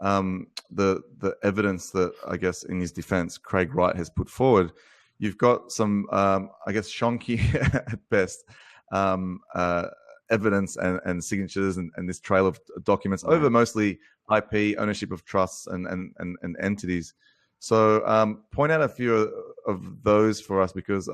the evidence that, in his defense, Craig Wright has put forward, you've got some, shonky at best, evidence and signatures and this trail of documents over mostly IP, ownership of trusts and entities. So point out a few of those for us because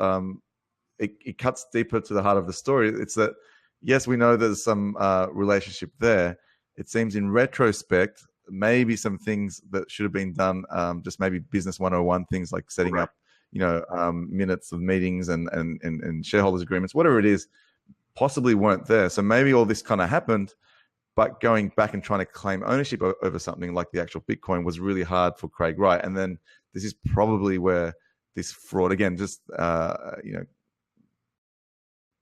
it cuts deeper to the heart of the story. It's that, yes, we know there's some relationship there. It seems in retrospect, maybe some things that should have been done, just maybe business 101 things like setting up, minutes of meetings and shareholders agreements, whatever it is, possibly weren't there. So maybe all this kind of happened, but going back and trying to claim ownership over something like the actual Bitcoin was really hard for Craig Wright. And then this is probably where this fraud, again, just,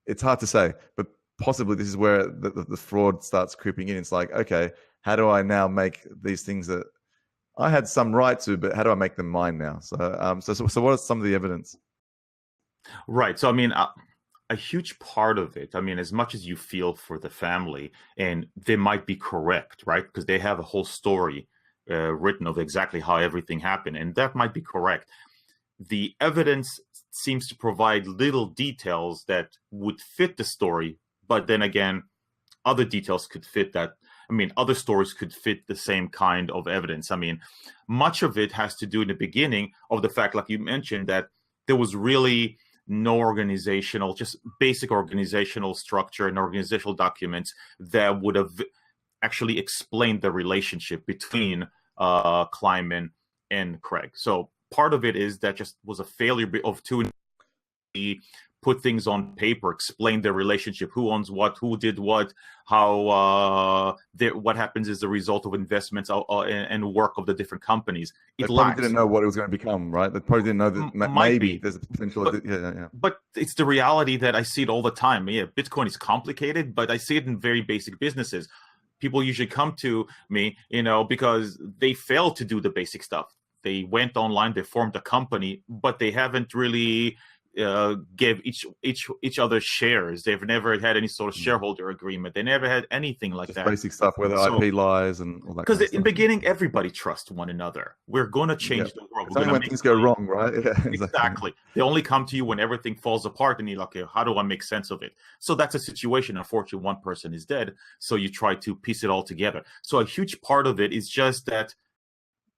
it's hard to say, but possibly this is where the fraud starts creeping in. It's like, okay, how do I now make these things that I had some right to, but how do I make them mine now? So what are some of the evidence? Right. So, a huge part of it, as much as you feel for the family, and they might be correct, right? Because they have a whole story written of exactly how everything happened, and that might be correct. The evidence seems to provide little details that would fit the story, but then again, other details could fit that. Other stories could fit the same kind of evidence. Much of it has to do in the beginning of the fact, like you mentioned, that there was really no organizational, just basic organizational structure and organizational documents that would have actually explained the relationship between Kleiman and Craig. So part of it is that just was a failure of two put things on paper, explain their relationship, who owns what, who did what, how what happens as a result of investments and work of the different companies. They probably didn't know what it was going to become, right? They probably didn't know that maybe there's a potential. But it's the reality that I see it all the time. Yeah, Bitcoin is complicated, but I see it in very basic businesses. People usually come to me, because they failed to do the basic stuff. They went online, they formed a company, but they haven't really gave each other shares. They've never had any sort of shareholder agreement. They never had anything like Just that. basic stuff, where the IP lies and all that. Because kind of in the stuff. beginning, everybody trusts one another. We're going to change the world. It's We're only going when things go wrong, right? Yeah, Exactly. They only come to you when everything falls apart, and you're like, okay, how do I make sense of it? So that's a situation. Unfortunately, one person is dead, so you try to piece it all together. So a huge part of it is just that,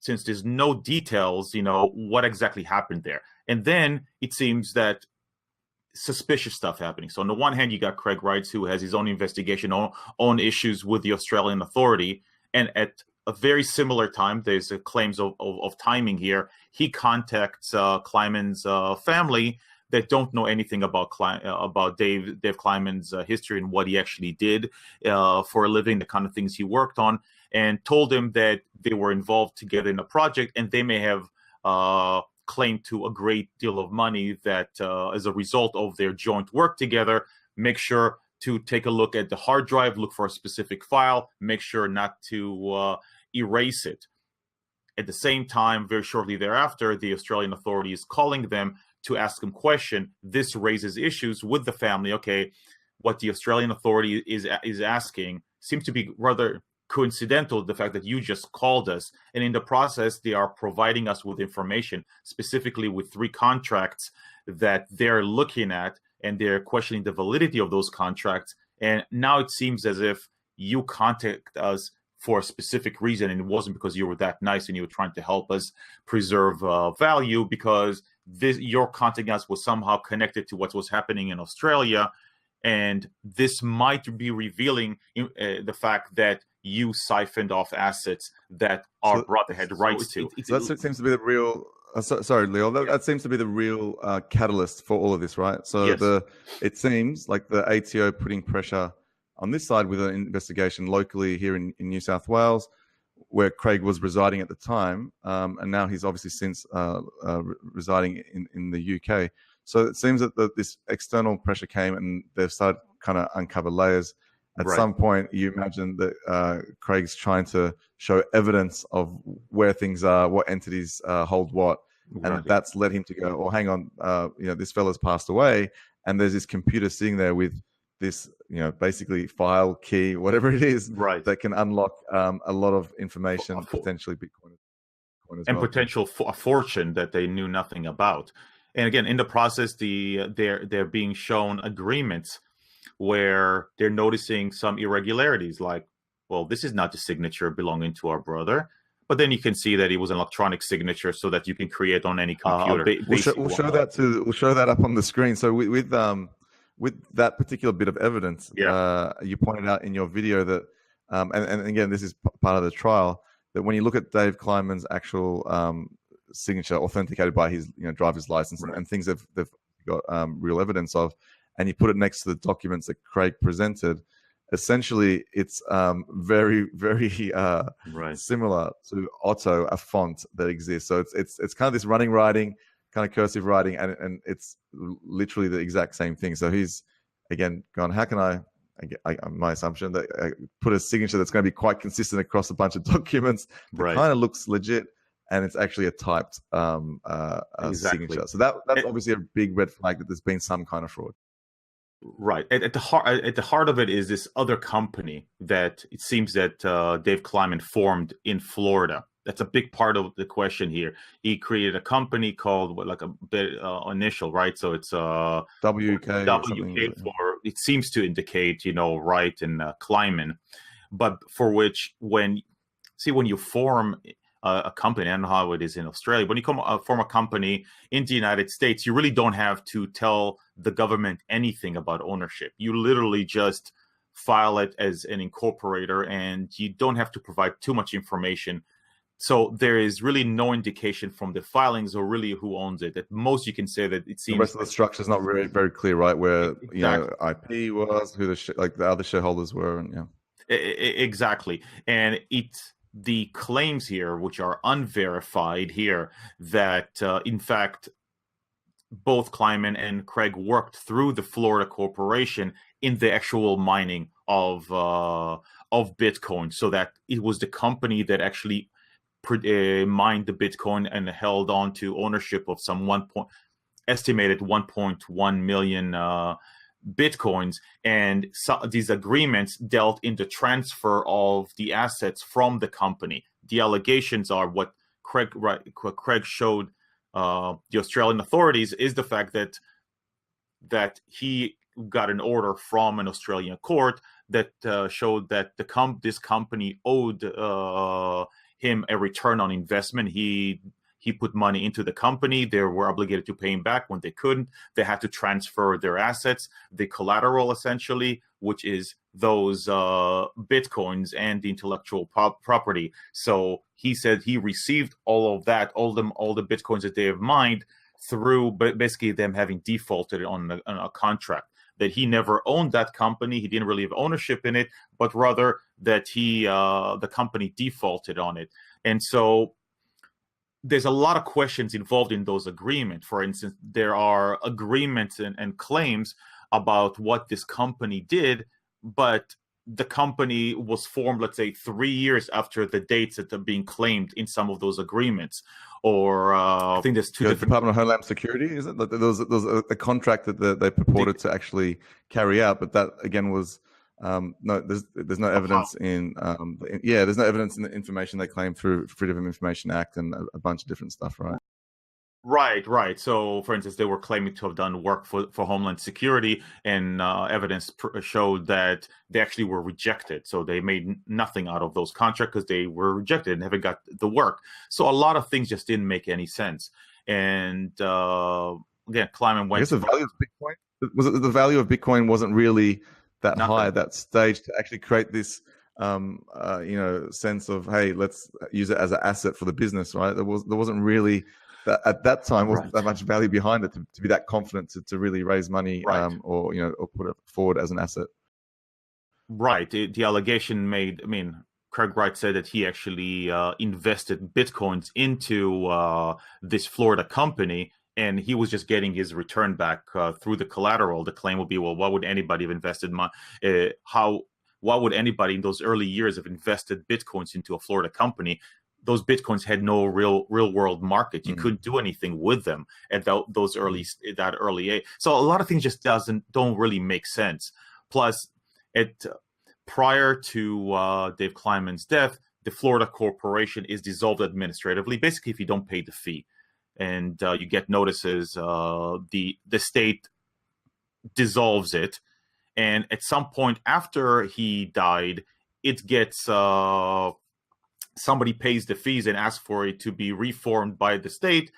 since there's no details, what exactly happened there. And then it seems that suspicious stuff happening. So on the one hand, you got Craig Wright, who has his own investigation, own issues with the Australian authority. And at a very similar time, there's claims of timing here. He contacts Kleiman's family that don't know anything about Dave Kleiman's history and what he actually did for a living, the kind of things he worked on, and told him that they were involved together in a project, and they may have claimed to a great deal of money that as a result of their joint work together. Make sure to take a look at the hard drive, look for a specific file, make sure not to erase it. At the same time, very shortly thereafter, the Australian authority is calling them to ask them question. This raises issues with the family. Okay, what the Australian authority is asking seems to be rather coincidental, the fact that you just called us, and in the process they are providing us with information, specifically with 3 contracts that they're looking at, and they're questioning the validity of those contracts. And now it seems as if you contact us for a specific reason, and it wasn't because you were that nice and you were trying to help us preserve value, because your contacting us was somehow connected to what was happening in Australia. And this might be revealing the fact that you siphoned off assets that our brother had rights to. That seems to be the real. Sorry, Leo. That seems to be the real catalyst for all of this, right? So Yes. it seems like the ATO putting pressure on this side with an investigation locally here in New South Wales, where Craig was residing at the time, and now he's obviously since residing in the UK. So it seems that this external pressure came, and they've started kind of uncover layers. At some point, you imagine that Craig's trying to show evidence of where things are, what entities hold what, and that's led him to go, oh, hang on, this fella's passed away, and there's this computer sitting there with this, basically file, key, whatever it is, that can unlock a lot of information, potentially Bitcoin as and well. potential a fortune that they knew nothing about. And again, in the process, they're being shown agreements where they're noticing some irregularities, like, well, this is not the signature belonging to our brother. But then you can see that it was an electronic signature, so that you can create on any computer. We'll show that up on the screen. So with that particular bit of evidence, you pointed out in your video that, and again, this is part of the trial, that when you look at Dave Kleiman's actual signature authenticated by his driver's license and things they've got real evidence of, and you put it next to the documents that Craig presented, essentially it's very, very similar to Otto, a font that exists. So it's kind of this running writing, kind of cursive writing, and it's literally the exact same thing. So he's again gone, how can I my assumption that I put a signature that's going to be quite consistent across a bunch of documents that kind of looks legit, and it's actually a typed signature. So that's obviously a big red flag that there's been some kind of fraud. Right. At the heart of it is this other company that it seems that Dave Kleiman formed in Florida. That's a big part of the question here. He created a company called like a bit initial, right? So it's WK for, it seems to indicate, Wright and Kleiman, but for which when you form a company, I don't know how it is in Australia, when you form a company in the United States, you really don't have to tell the government anything about ownership. You literally just file it as an incorporator, and you don't have to provide too much information. So there is really no indication from the filings or really who owns it. At most, you can say that it seems the rest of the structure is not very, very clear, right? Where IP was, who the other shareholders were, and exactly. And the claims here, which are unverified here, that in fact both Kleiman and Craig worked through the Florida corporation in the actual mining of Bitcoin, so that it was the company that actually mined the Bitcoin and held on to ownership of some estimated 1.1 million Bitcoins, and these agreements dealt in the transfer of the assets from the company. The allegations are what Craig showed the Australian authorities is the fact that he got an order from an Australian court that showed that this company owed him a return on investment. He put money into the company. They were obligated to pay him back. When they couldn't, they had to transfer their assets, the collateral essentially, which is those Bitcoins and the intellectual property. So he said he received all of that, all the Bitcoins that they have mined through basically them having defaulted on a contract. That he never owned that company. He didn't really have ownership in it, but rather that the company defaulted on it. And so there's a lot of questions involved in those agreements. For instance, there are agreements and claims about what this company did, but the company was formed, let's say, 3 years after the dates that are being claimed in some of those agreements. Or I think there's two different... Department of Homeland Security, is it? There was a contract that they purported to actually carry out, but that again was no. There's no evidence in there's no evidence in the information they claim through Freedom of Information Act and a bunch of different stuff, right? Right. So, for instance, they were claiming to have done work for Homeland Security, and evidence showed that they actually were rejected. So they made nothing out of those contracts because they were rejected and never got the work. So a lot of things just didn't make any sense. And again, Kleiman went... I guess the value of Bitcoin, was it the value of Bitcoin wasn't really that high at that stage to actually create this sense of, hey, let's use it as an asset for the business, right? There wasn't really... at that time wasn't that much value behind it to be that confident to really raise money, or put it forward as an asset. Right. The allegation made, Craig Wright said that he actually invested Bitcoins into this Florida company, and he was just getting his return back through the collateral. The claim would be, well, why would anybody have invested why would anybody in those early years have invested Bitcoins into a Florida company? Those Bitcoins had no real world market. You couldn't do anything with them at that early age. So a lot of things just don't really make sense. Plus, prior to Dave Kleiman's death, the Florida corporation is dissolved administratively. Basically, if you don't pay the fee, and you get notices, the state dissolves it, and at some point after he died, it gets. Somebody pays the fees and asks for it to be reformed by the state,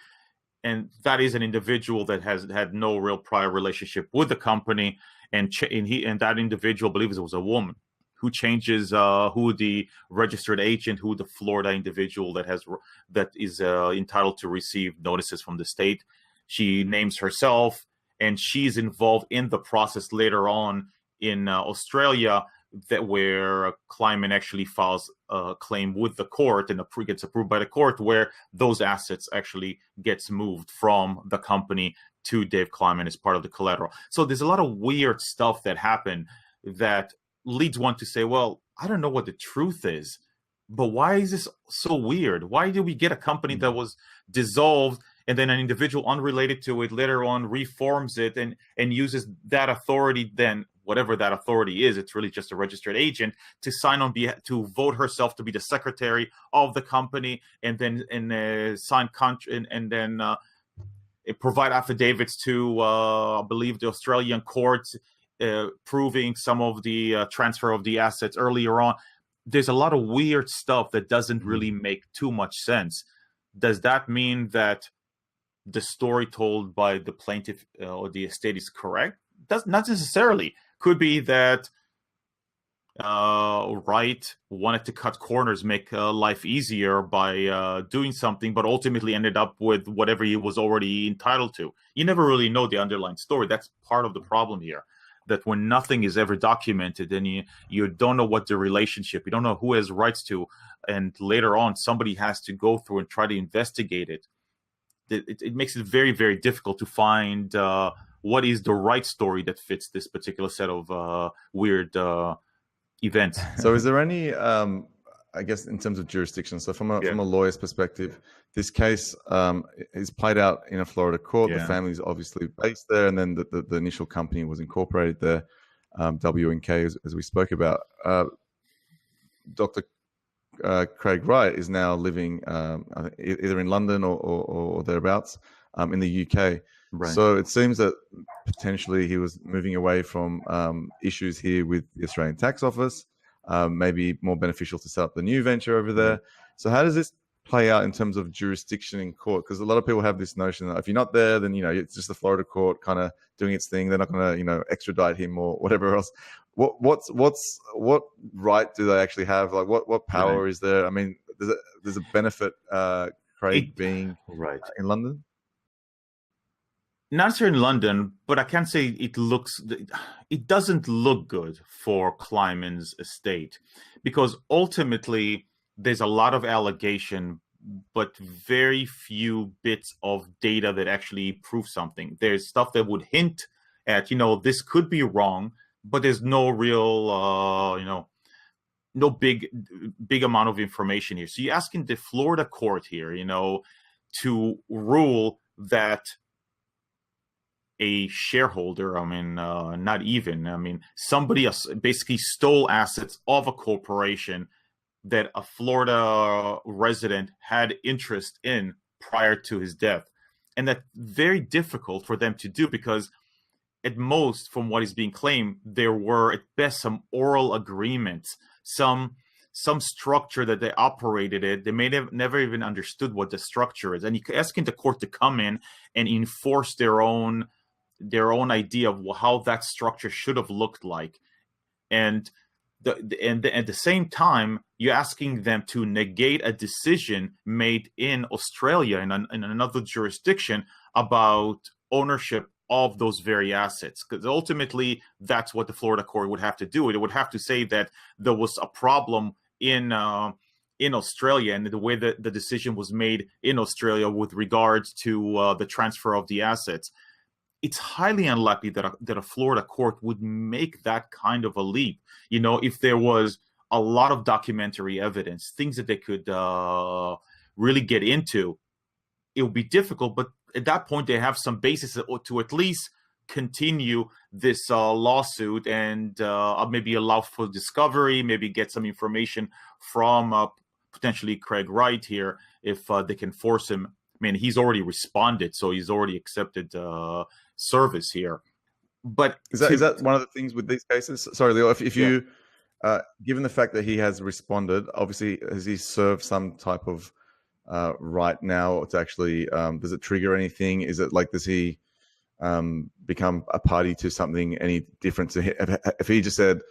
and that is an individual that has had no real prior relationship with the company, and that individual, I believe it was a woman, who changes who the registered agent, who the Florida individual that is entitled to receive notices from the state. She names herself, and she's involved in the process later on in Australia, that where Kleiman actually files a claim with the court and gets approved by the court, where those assets actually gets moved from the company to Dave Kleiman as part of the collateral. So there's a lot of weird stuff that happened that leads one to say, well, I don't know what the truth is, but why is this so weird? Why did we get a company that was dissolved and then an individual unrelated to it later on reforms it and uses that authority, then whatever that authority is, it's really just a registered agent, to sign on to vote herself to be the secretary of the company, and then sign contract and then provide affidavits to I believe the Australian courts proving some of the transfer of the assets earlier on. There's a lot of weird stuff that doesn't really make too much sense. Does that mean that the story told by the plaintiff or the estate is correct? Not necessarily. Could be that Wright wanted to cut corners, make life easier by doing something, but ultimately ended up with whatever he was already entitled to. You never really know the underlying story. That's part of the problem here, that when nothing is ever documented, and you don't know what the relationship, you don't know who has rights to, and later on somebody has to go through and try to investigate it. It makes it very, very difficult to find what is the right story that fits this particular set of weird events. So is there any I guess in terms of jurisdiction. So from a lawyer's perspective, this case is played out in a Florida court. The family is obviously based there, and then the initial company was incorporated there, W&K, as we spoke about. Dr. Craig Wright is now living either in London or thereabouts in the UK. Right. So it seems that potentially he was moving away from issues here with the Australian Tax Office, maybe more beneficial to set up the new venture over there. So how does this play out in terms of jurisdiction in court? Because a lot of people have this notion that if you're not there, then, it's just the Florida court kind of doing its thing. They're not going to, extradite him or whatever else. What right do they actually have? Like what power is there? I mean, there's a benefit, Craig being in London? Not necessarily in London, but I can say it doesn't look good for Kleiman's estate, because ultimately there's a lot of allegation, but very few bits of data that actually prove something. There's stuff that would hint at, this could be wrong, but there's no real, no big amount of information here. So you're asking the Florida court here, to rule that a shareholder, somebody basically stole assets of a corporation that a Florida resident had interest in prior to his death. And that's very difficult for them to do, because at most, from what is being claimed, there were at best some oral agreements, some structure that they operated it. They may have never even understood what the structure is. And you're asking the court to come in and enforce their own idea of how that structure should have looked like. And at the same time, you're asking them to negate a decision made in Australia, in another jurisdiction, about ownership of those very assets. Because ultimately, that's what the Florida court would have to do. It would have to say that there was a problem in Australia, and the way that the decision was made in Australia with regards to the transfer of the assets. It's highly unlikely that a Florida court would make that kind of a leap. If there was a lot of documentary evidence, things that they could really get into, it would be difficult. But at that point, they have some basis to at least continue this lawsuit and maybe allow for discovery, maybe get some information from potentially Craig Wright here if they can force him. I mean, he's already responded, so he's already accepted service here. But is that one of the things with these cases? Sorry, Leo, if you, given the fact that he has responded, obviously, has he served some type of right now to actually, does it trigger anything? Is it like, does he become a party to something any different to him? If he just said,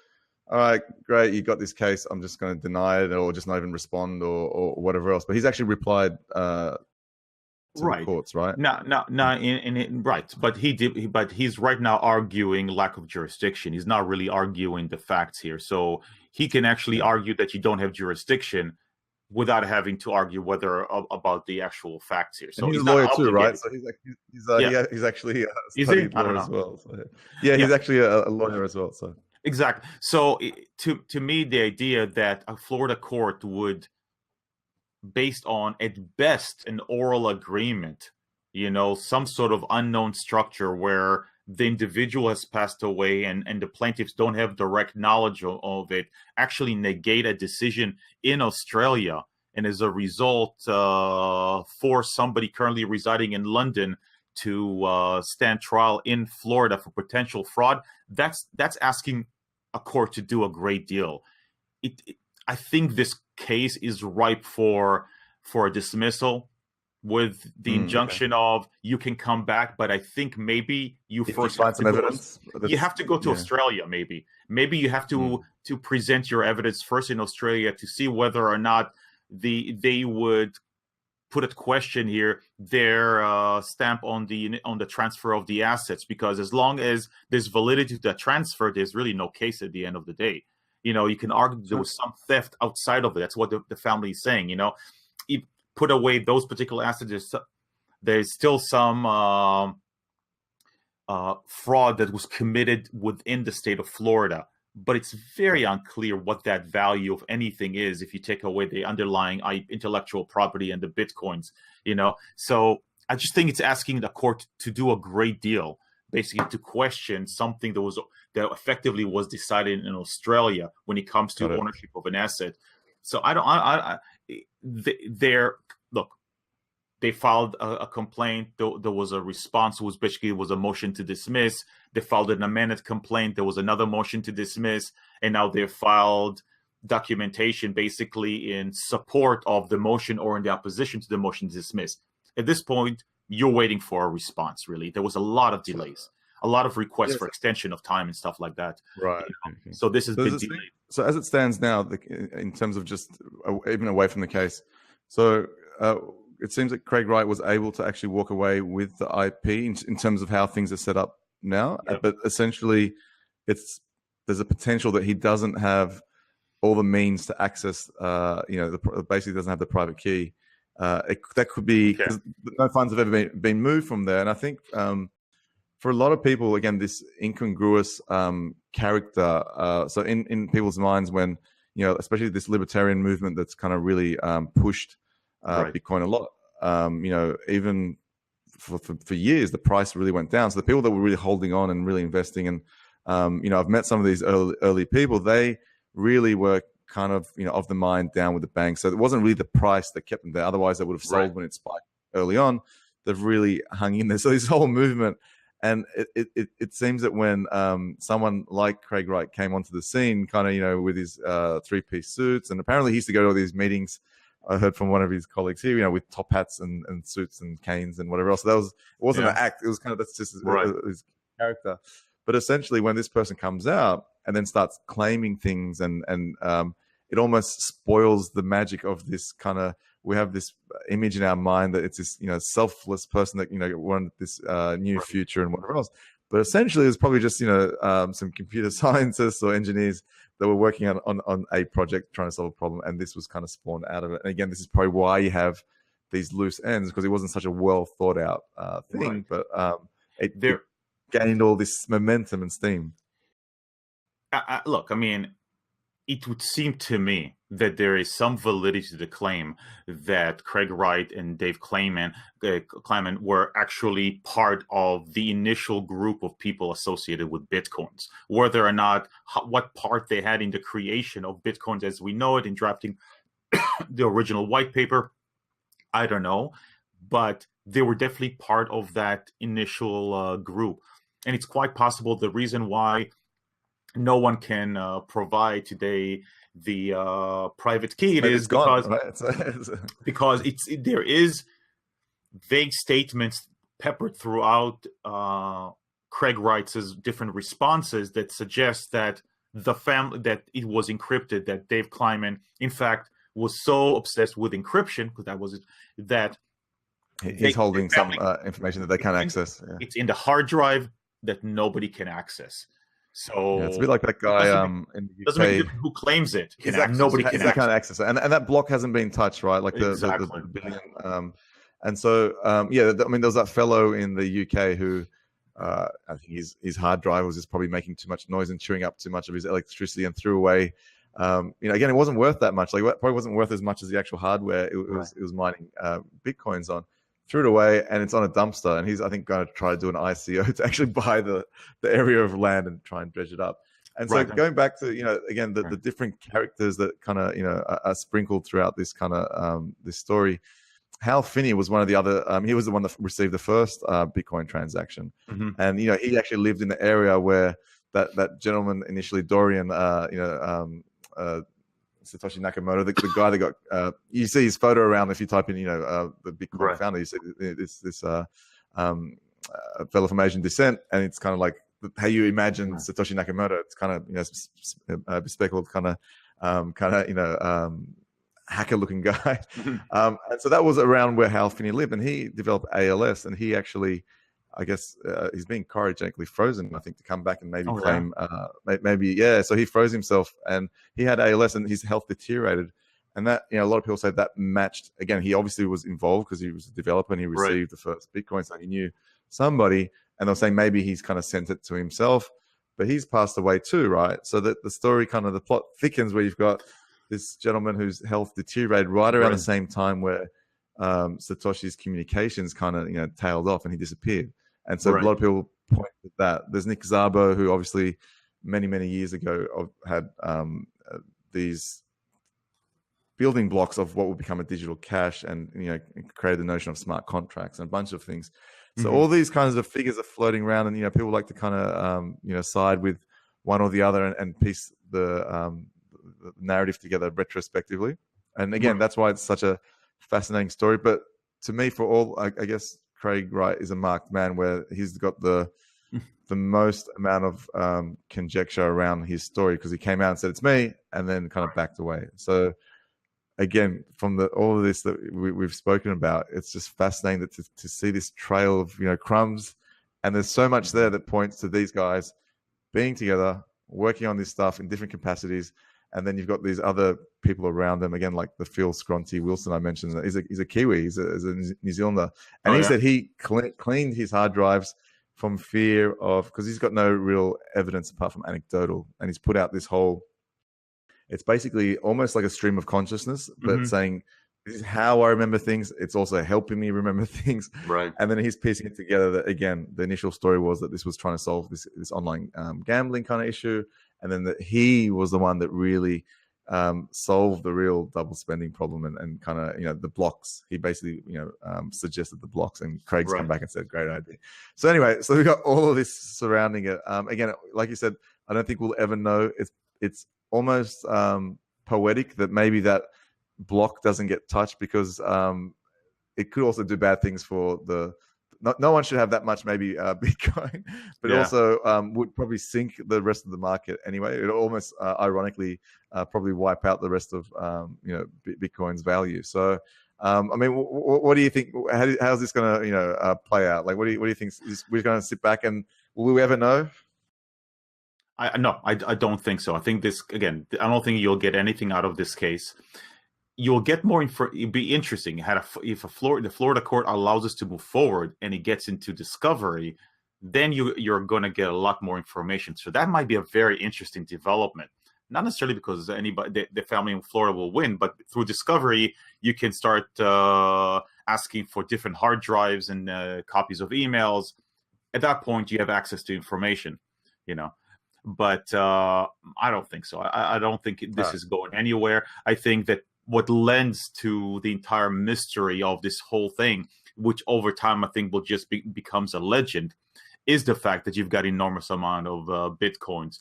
all right, great, you got this case, I'm just going to deny it, or just not even respond, or whatever else. But he's actually replied to the courts, right? Right. But he's right now arguing lack of jurisdiction. He's not really arguing the facts here. So he can actually argue that you don't have jurisdiction without having to argue about the actual facts here. So and he's a lawyer too, right? So he's actually studied law as well. So, he's actually a lawyer as well. So exactly. So to me, the idea that a Florida court would, based on at best an oral agreement, some sort of unknown structure where the individual has passed away and the plaintiffs don't have direct knowledge of it, actually negate a decision in Australia, and as a result force somebody currently residing in London to stand trial in Florida for potential fraud. That's asking a court to do a great deal. I think this case is ripe for a dismissal with the injunction of you can come back, but I think maybe you first find some evidence. You have to go to Australia. Maybe you have to present your evidence first in Australia to see whether or not they would put at question here their stamp on the transfer of the assets, because as long as there's validity to that transfer, there's really no case at the end of the day. You can argue there was some theft outside of it. That's what the family is saying. You put away those particular assets, there's still some fraud that was committed within the state of Florida. but it's very unclear what that value of anything is if you take away the underlying intellectual property and the bitcoins, So I just think it's asking the court to do a great deal, basically to question something that effectively was decided in Australia when it comes to ownership of an asset. So they filed a complaint. There was a response, was basically a motion to dismiss. They filed an amended complaint. There was another motion to dismiss, and now they filed documentation basically in support of the motion or in the opposition to the motion to dismiss. At this point, you're waiting for a response. Really, there was a lot of delays, a lot of requests for extension of time and stuff like that. Right. Okay. So this has been delayed. So as it stands now, in terms of just even away from the case, so it seems that Craig Wright was able to actually walk away with the IP in terms of how things are set up now. Yep. But essentially, there's a potential that he doesn't have all the means to access. Basically doesn't have the private key. That could be because no funds have ever been moved from there. And I think for a lot of people, again, this incongruous character. So in people's minds, when especially this libertarian movement that's kind of really pushed Bitcoin a lot. Even for years, the price really went down. So the people that were really holding on and really investing, and I've met some of these early people. They really were kind of of the mind down with the bank. So it wasn't really the price that kept them there. Otherwise, they would have sold when it spiked early on. They've really hung in there. So this whole movement, and it seems that when someone like Craig Wright came onto the scene, kind of with his 3-piece suits, and apparently he used to go to all these meetings. I heard from one of his colleagues here, with top hats and suits and canes and whatever else. So it wasn't an act. It was kind of, that's just his character. But essentially, when this person comes out and then starts claiming things, and it almost spoils the magic of this kind of, we have this image in our mind that it's this, selfless person that, wanted this new future and whatever else. But essentially, it's probably just, some computer scientists or engineers that were working on a project trying to solve a problem, and this was kind of spawned out of it. And again, this is probably why you have these loose ends, because it wasn't such a well thought out thing, but it gained all this momentum and steam. Look, I mean, it would seem to me that there is some validity to the claim that Craig Wright and Dave Kleiman were actually part of the initial group of people associated with Bitcoins. Whether or not, what part they had in the creation of Bitcoins as we know it, in drafting the original white paper, I don't know. But they were definitely part of that initial group. And it's quite possible the reason why no one can provide today the private key is because there is vague statements peppered throughout Craig Wright's different responses that suggest that that it was encrypted, that Dave Kleiman in fact was so obsessed with encryption, because that was it, that he's holding some information that they can't access. Yeah. It's in the hard drive that nobody can access. So it's a bit like that guy in the UK. Doesn't make a difference who claims it. Nobody can access it, and that block hasn't been touched, right? Like the billion. And so I mean, there was that fellow in the UK who I think his hard drive was just probably making too much noise and chewing up too much of his electricity, and threw away. Again, it wasn't worth that much. Like, it probably wasn't worth as much as the actual hardware it was mining Bitcoins on. Threw it away, and it's on a dumpster, and he's, I think, going to try to do an ICO to actually buy the area of land and try and dredge it up. And so going back to, again, the different characters that kind of, are sprinkled throughout this kind of this story. Hal Finney was one of the other, he was the one that received the first Bitcoin transaction. Mm-hmm. And, he actually lived in the area where that gentleman initially, Dorian, Satoshi Nakamoto, the guy that got, you see his photo around if you type in, the Bitcoin founder, you see this fellow from Asian descent, and it's kind of like how you imagine Satoshi Nakamoto. It's kind of, bespectacled, kind of, hacker-looking guy. And so that was around where Hal Finney lived, and he developed ALS, and he actually, I guess, he's being cryogenically frozen, I think, to come back and maybe claim, so he froze himself, and he had ALS, and his health deteriorated. And that, a lot of people say that matched, again, he obviously was involved because he was a developer and he received the first Bitcoin, so he knew somebody, and they're saying maybe he's kind of sent it to himself. but he's passed away too, right? So that the story kind of the plot thickens where you've got this gentleman whose health deteriorated right around the same time where Satoshi's communications kind of tailed off and he disappeared. And so a lot of people point at that. There's Nick Szabo, who obviously many years ago had these building blocks of what would become a digital cash, and created the notion of smart contracts and a bunch of things. So all these kinds of figures are floating around, and people like to kind of side with one or the other and piece the narrative together retrospectively. And again, that's why it's such a fascinating story. But to me, for all, I guess Craig Wright is a marked man where he's got the most amount of conjecture around his story, because he came out and said it's me, and then kind of backed away. So again, from all of this that we've spoken about, it's just fascinating to see this trail of crumbs, and there's so much there that points to these guys being together, working on this stuff in different capacities. And then you've got these other people around them, again, like the Phil Scronty Wilson I mentioned. He's a Kiwi, he's a New Zealander. And he said he cleaned his hard drives from fear of, because he's got no real evidence apart from anecdotal. And he's put out this whole, it's basically almost like a stream of consciousness, but saying, this is how I remember things. It's also helping me remember things. Right. And then he's piecing it together that, again, the initial story was that this was trying to solve this online gambling kind of issue. And then that he was the one that really solved the real double spending problem and kind of, the blocks. He basically, suggested the blocks, and Craig's come back and said, great idea. So anyway, so we've got all of this surrounding it. Again, like you said, I don't think we'll ever know. It's almost poetic that maybe that block doesn't get touched, because it could also do bad things for no one should have that much maybe Bitcoin, but also would probably sink the rest of the market anyway. It almost ironically probably wipe out the rest of Bitcoin's value. So I mean, what do you think? How's this going to play out? Like, what do you think? We're going to sit back and will we ever know? No, I don't think so. I think this, again, I don't think you'll get anything out of this case. You'll get more info. It'd be interesting. If the Florida court allows us to move forward and it gets into discovery, then you're going to get a lot more information. So that might be a very interesting development. Not necessarily because the family in Florida will win, but through discovery, you can start asking for different hard drives and copies of emails. At that point, you have access to information, But I don't think so. I don't think this is going anywhere. I think that what lends to the entire mystery of this whole thing, which over time I think will just becomes a legend, is the fact that you've got enormous amount of Bitcoins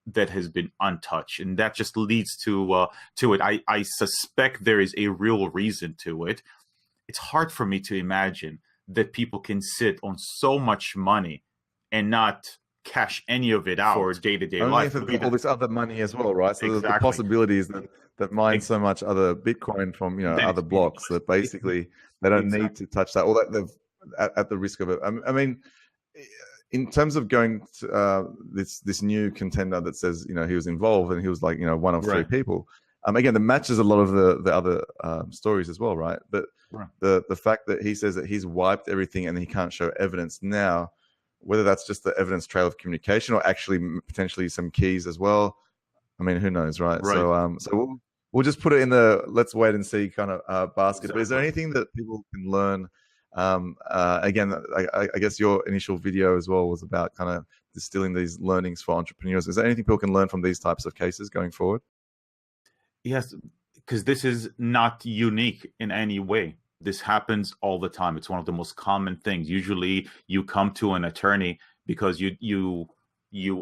that has been untouched, and that just leads to it. I suspect there is a real reason to it. It's hard for me to imagine that people can sit on so much money and not cash any of it out for day-to-day life. Only if all this other money as well, right? So the possibilities that mine so much other Bitcoin from other blocks that basically they don't need to touch that, or that they've at the risk of it. I mean, in terms of going to this new contender that says he was involved and he was like one of three people. Again, that matches a lot of the other stories as well, right? But the fact that he says that he's wiped everything and he can't show evidence now, whether that's just the evidence trail of communication or actually potentially some keys as well. I mean, who knows, right? So we'll just put it in the let's wait and see kind of basket. Exactly. But is there anything that people can learn? Again, I guess your initial video as well was about kind of distilling these learnings for entrepreneurs. Is there anything people can learn from these types of cases going forward? Yes, because this is not unique in any way. This happens all the time. It's one of the most common things. Usually you come to an attorney because you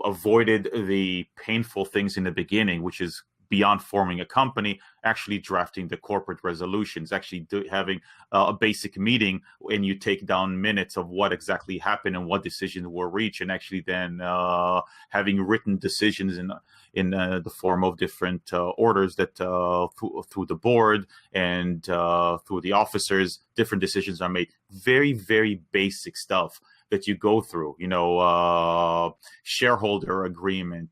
avoided the painful things in the beginning, which is beyond forming a company, actually drafting the corporate resolutions, actually having a basic meeting, and you take down minutes of what exactly happened and what decisions were reached, and actually then having written decisions in the form of different orders that through the board and through the officers, different decisions are made. Very, very basic stuff that you go through, shareholder agreement,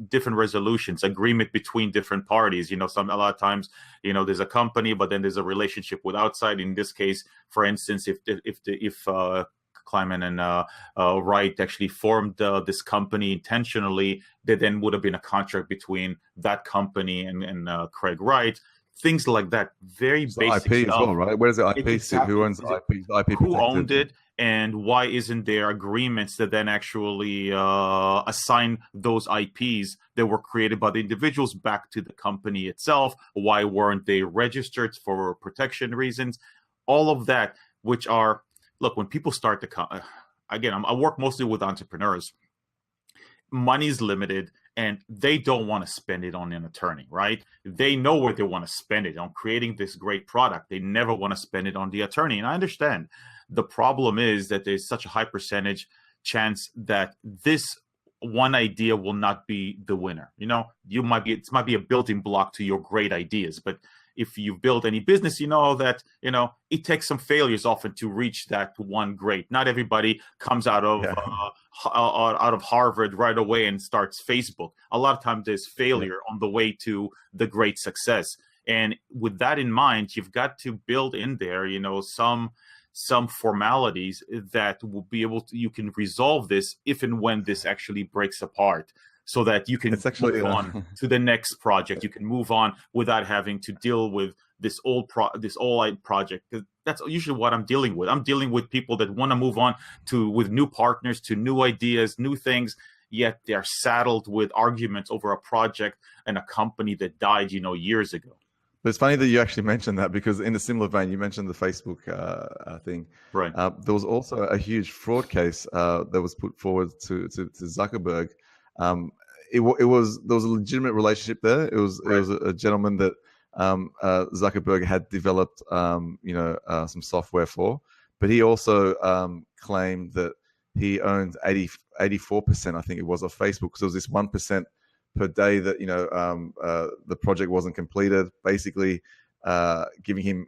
different resolutions, agreement between different parties. A lot of times, there's a company, but then there's a relationship with outside. In this case, for instance, if Kleiman and Wright actually formed this company intentionally, there then would have been a contract between that company and Craig Wright. Things like that, very basic IP stuff. as well, right? Where does the IP sit? Who owns the IP? Is the IP Who protected? owned it, and why isn't there agreements that then actually assign those IPs that were created by the individuals back to the company itself? Why weren't they registered for protection reasons? All of that, which are, look, when people start to, again, I work mostly with entrepreneurs. Money's limited, and they don't want to spend it on an attorney, right? They know where they want to spend it on creating this great product. They never want to spend it on the attorney. And I understand. The problem is that there's such a high percentage chance that this one idea will not be the winner. You know, it might be a building block to your great ideas, but if you've built any business, you know that, you know, it takes some failures often to reach that one great. Not everybody comes out of Harvard right away and starts Facebook. A lot of times there's failure on the way to the great success. And with that in mind, you've got to build in there, you know, some formalities that will be able to, you can resolve this if and when this actually breaks apart, so that you can move on to the next project. You can move on without having to deal with this old project. That's usually what I'm dealing with. I'm dealing with people that want to move on with new partners, to new ideas, new things, yet they're saddled with arguments over a project and a company that died, you know, years ago. But it's funny that you actually mentioned that, because in a similar vein, you mentioned the Facebook thing. Right. There was also a huge fraud case that was put forward to Zuckerberg. There was a legitimate relationship there. It was a gentleman that Zuckerberg had developed some software for, but he also claimed that he owned 84%, I think it was, of Facebook, because there was this 1% per day that the project wasn't completed, basically giving him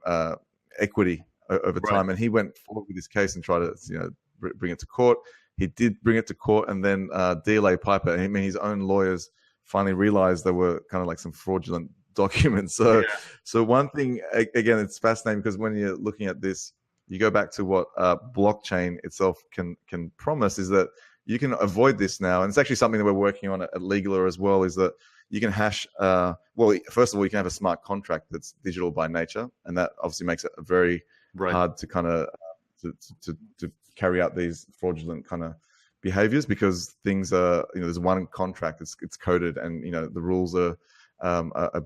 equity over time. And he went forward with this case and tried to bring it to court. He did bring it to court, and then DLA Piper, I mean, his own lawyers finally realized there were kind of like some fraudulent documents. So one thing, again, it's fascinating, because when you're looking at this, you go back to what blockchain itself can promise, is that you can avoid this now. And it's actually something that we're working on at Legaler as well, is that you can hash, first of all, you can have a smart contract that's digital by nature, and that obviously makes it very hard to kind of to carry out these fraudulent kind of behaviors, because things are, there's one contract, it's coded, and the rules are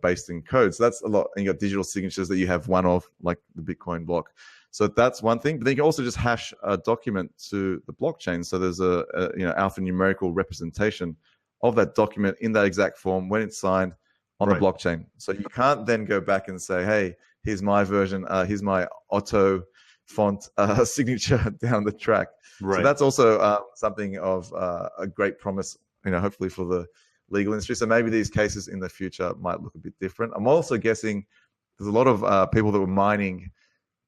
based in code. So that's a lot. And you got digital signatures that you have one of, like the Bitcoin block. So that's one thing. But then you can also just hash a document to the blockchain. So there's a alphanumerical representation of that document in that exact form when it's signed on the blockchain. So you can't then go back and say, hey, here's my version, here's my auto font signature down the track. So that's also something of a great promise, hopefully for the legal industry. So maybe these cases in the future might look a bit different. I'm also guessing there's a lot of people that were mining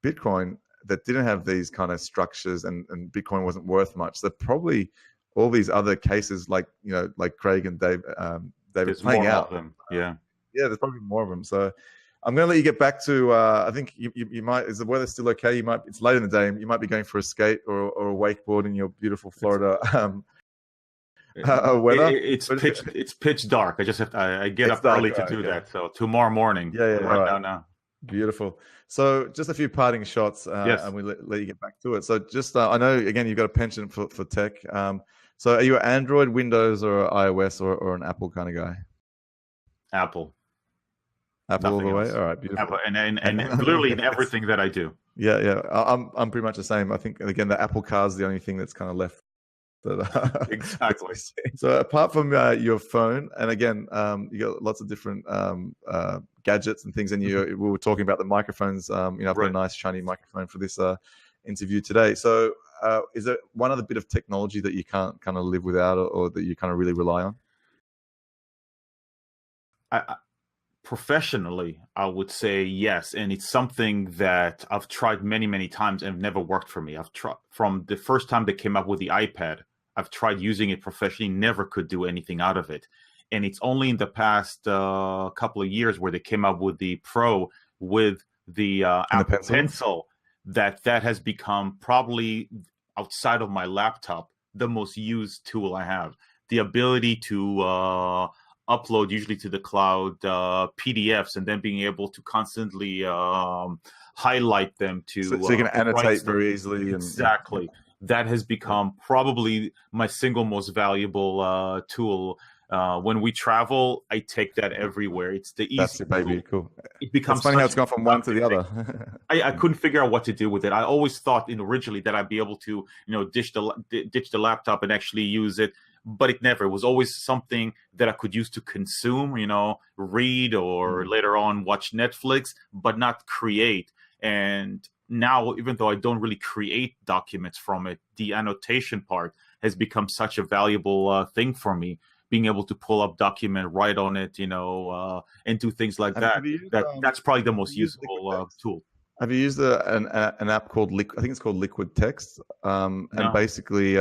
Bitcoin that didn't have these kind of structures, and Bitcoin wasn't worth much. So probably all these other cases, like like Craig and David playing out. Of them. Yeah, there's probably more of them. So I'm going to let you get back to. I think you might. Is the weather still okay? It's late in the day. You might be going for a skate or a wakeboard in your beautiful Florida weather. It's pitch dark. I just have to, I get up early to do that. So tomorrow morning. Now. Beautiful. So just a few parting shots, and we let you get back to it. So just, I know, again, you've got a penchant for tech. So are you an Android, Windows, or iOS, or an Apple kind of guy? Apple Nothing all the way? Else. All right, beautiful. Apple, and literally in everything that I do. Yeah. I'm pretty much the same. I think, again, the Apple car is the only thing that's kind of left. Exactly. So apart from your phone, and again, you got lots of different gadgets and things, and we were talking about the microphones. I've got a nice shiny microphone for this interview today. So is there one other bit of technology that you can't kind of live without, or that you kind of really rely on? Professionally, I would say yes, and it's something that I've tried many, many times and never worked for me. I've tried from the first time they came up with the iPad. I've tried using it professionally, never could do anything out of it. And it's only in the past couple of years where they came up with the Pro with the Apple Pencil that has become probably outside of my laptop, the most used tool I have. The ability to upload, usually to the cloud, PDFs, and then being able to constantly highlight them to so you can annotate very easily. Exactly. That has become probably my single most valuable tool. When we travel, I take that everywhere. It's the easy. That's it, baby. Tool. Cool. It becomes It's funny how it's gone from one to the other. I couldn't figure out what to do with it. I always thought, originally that I'd be able to, ditch the laptop and actually use it, but it never. It was always something that I could use to consume, read or later on watch Netflix, but not create. And now, even though I don't really create documents from it, the annotation part has become such a valuable thing for me. Being able to pull up document, write on it, and do things like that. That's probably the most useful tool. Have you used an app called I think it's called Liquid Text, and basically,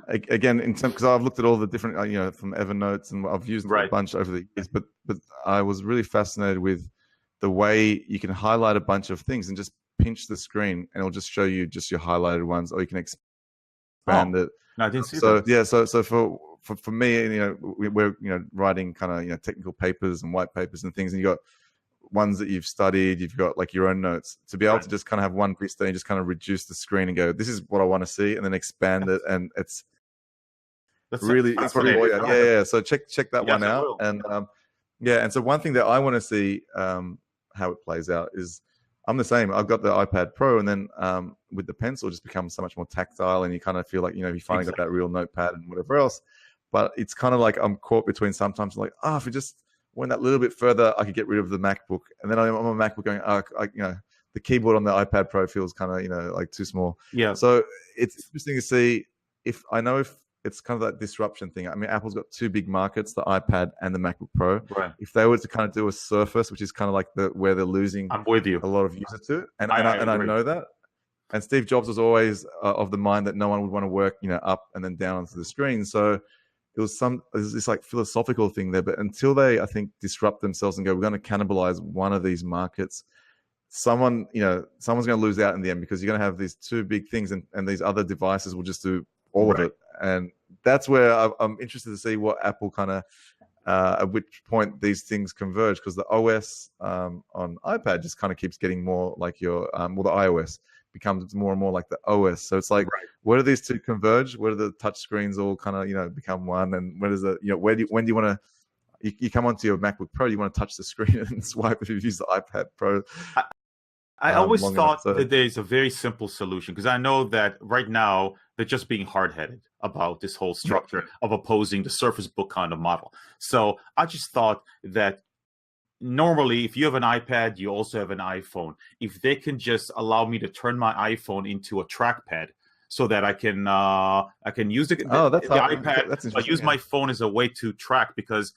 again, in terms, because I've looked at all the different, from Evernote, and I've used a bunch over the years, but I was really fascinated with the way you can highlight a bunch of things and just pinch the screen, and it'll just show you just your highlighted ones, or you can expand it. No, I didn't see that. Yeah, so for me, we're writing kind of technical papers and white papers and things, and you got ones that you've studied, you've got like your own notes, to be able to just kind of have one piece there and just kind of reduce the screen and go, this is what I want to see, and then expand it, and it's really it's for lawyer. Yeah. So check that one out, and and so one thing that I want to see how it plays out is, I'm the same. I've got the iPad Pro, and then with the pencil, it just becomes so much more tactile, and you kind of feel like, you finally got that real notepad and whatever else. But it's kind of like I'm caught between sometimes like, if we just went that little bit further, I could get rid of the MacBook. And then I'm on my MacBook going, the keyboard on the iPad Pro feels kind of, like too small. Yeah. So it's interesting to see if it's kind of that disruption thing. I mean, Apple's got two big markets, the iPad and the MacBook Pro. Right. If they were to kind of do a Surface, which is kind of like where they're losing I'm with you. a lot of users to, and I know that. And Steve Jobs was always of the mind that no one would want to work, up and then down onto the screen. So there's this like philosophical thing there, but until they, I think, disrupt themselves and go, we're going to cannibalize one of these markets, someone's going to lose out in the end, because you're going to have these two big things, and these other devices will just do all of it. And that's where I'm interested to see what Apple kind of, at which point these things converge, because the OS on iPad just kind of keeps getting more like your, the iOS becomes more and more like the OS. So it's like, where do these two converge? Where do the touch screens all kind of, become one? And where does when do you want to, you come onto your MacBook Pro, you want to touch the screen and swipe if you use the iPad Pro. I always thought that there's a very simple solution, because I know that right now they're just being hard-headed about this whole structure of opposing the Surface Book kind of model. So I just thought that normally, if you have an iPad, you also have an iPhone. If they can just allow me to turn my iPhone into a trackpad, so that I can use the iPad, but use my phone as a way to track, because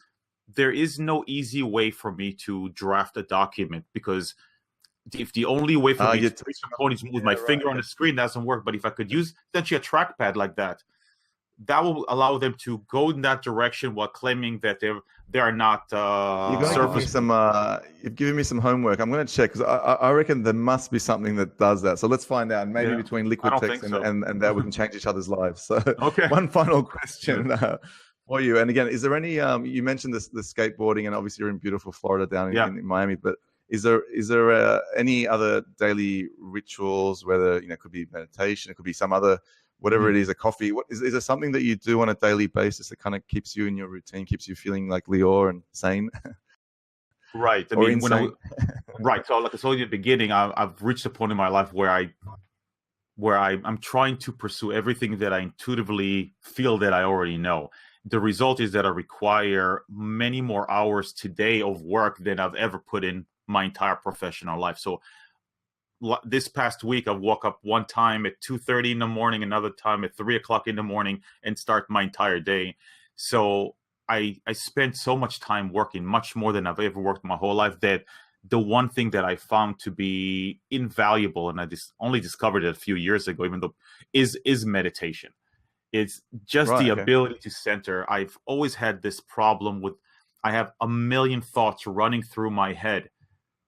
there is no easy way for me to draft a document, because if the only way for me to reach the phone is with my finger on the screen, doesn't work. But if I could use essentially a trackpad like that, that will allow them to go in that direction while claiming that they are not Surface. You've given me some homework. I'm going to check, because I reckon there must be something that does that. So let's find out. And maybe between Liquid Text and that, we can change each other's lives. So one final question for you. And again, is there any? You mentioned the skateboarding, and obviously you're in beautiful Florida, down in Miami, but is there any other daily rituals, whether it could be meditation, it could be some other, whatever it is, a coffee? Is there something that you do on a daily basis that kind of keeps you in your routine, keeps you feeling like Lior and sane? Right. I mean, right. So like I told you at the beginning, I've reached a point in my life where I'm trying to pursue everything that I intuitively feel that I already know. The result is that I require many more hours today of work than I've ever put in my entire professional life. So this past week, I woke up one time at 2:30 in the morning, another time at 3 o'clock in the morning, and start my entire day. So I spent so much time working, much more than I've ever worked my whole life, that the one thing that I found to be invaluable, and I only discovered it a few years ago, even though, is meditation. It's just the ability to center. I've always had this problem with, I have a million thoughts running through my head,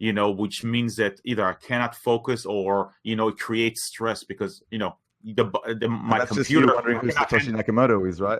which means that either I cannot focus, or, it creates stress, because, my That's computer. just you wondering who Satoshi Nakamoto is, right?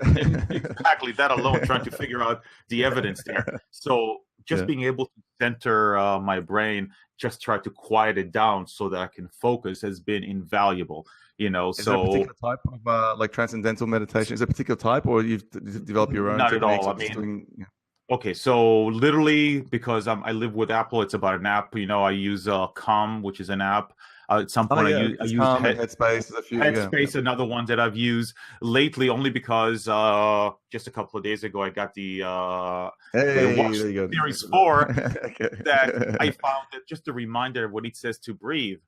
Exactly. That alone, trying to figure out the evidence there. So just being able to center my brain, just try to quiet it down so that I can focus has been invaluable. Is there a particular type of like transcendental meditation? Is there a particular type, or you've developed your own? Not techniques? at all. Okay, so literally, because I live with Apple, it's about an app. I use Calm, which is an app. At some point, I use Headspace. Headspace, another one that I've used lately, only because just a couple of days ago I got the Watch Series 4 that I found that just a reminder of what it says to breathe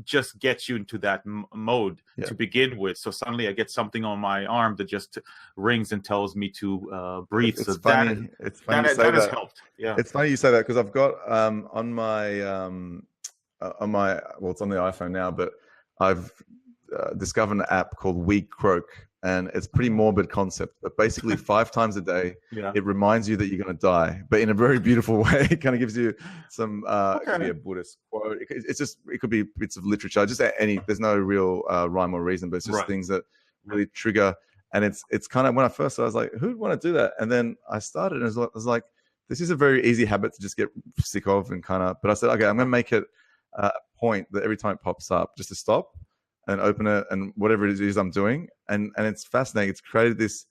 just gets you into that mode to begin with. So suddenly I get something on my arm that just rings and tells me to breathe. It's funny. That has helped. Yeah, it's funny you say that, because I've got on my well, it's on the iPhone now, but I've discovered an app called We Croak, and it's pretty morbid concept, but basically 5 times a day it reminds you that you're going to die, but in a very beautiful way. It kind of gives you some it could be a Buddhist quote, it could be bits of literature, just there's no real rhyme or reason, but it's just things that really trigger. And it's kind of, when I first started, I was like, who'd want to do that? And then I started, and I was like, this is a very easy habit to just get sick of, and kind of, but I said, okay, I'm going to make it a point that every time it pops up, just to stop and open it, and whatever it is I'm doing. And it's fascinating. It's created this,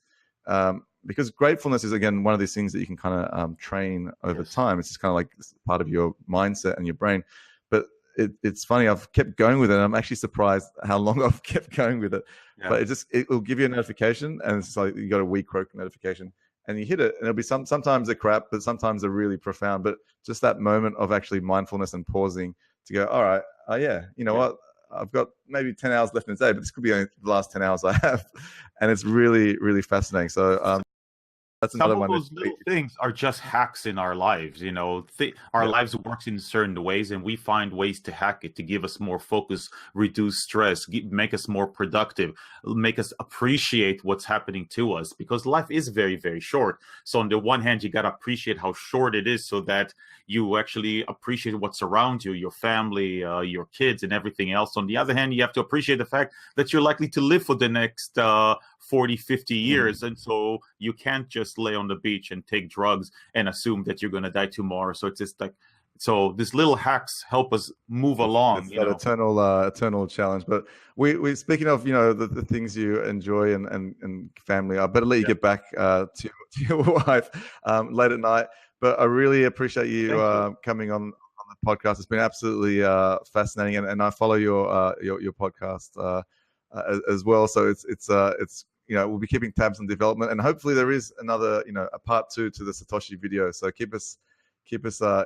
because gratefulness is, again, one of these things that you can kind of train over time. It's just kind of like part of your mindset and your brain. But it's funny, I've kept going with it, and I'm actually surprised how long I've kept going with it. But it will give you a notification, and it's like you got a We Croak notification, and you hit it, and it'll be sometimes they're crap, but sometimes they're really profound. But just that moment of actually mindfulness and pausing to go, all right, what? I've got maybe 10 hours left in the day, but this could be only the last 10 hours I have. And it's really, really fascinating. So that's another one. Some of those little things are just hacks in our lives. Our lives works in certain ways, and we find ways to hack it to give us more focus, reduce stress, make us more productive, make us appreciate what's happening to us, because life is very, very short. So on the one hand, you got to appreciate how short it is, so that you actually appreciate what's around you, your family, your kids, and everything else. On the other hand, you have to appreciate the fact that you're likely to live for the next 40, 50 years. And so you can't just lay on the beach and take drugs and assume that you're going to die tomorrow. So it's just like, so these little hacks help us move along. It's that eternal challenge. But we speaking of, the things you enjoy and family, I better let you get back to your wife late at night. But I really appreciate you coming on the podcast. It's been absolutely fascinating, and I follow your podcast as well. So it's we'll be keeping tabs on development, and hopefully there is another a part 2 to the Satoshi video. So keep us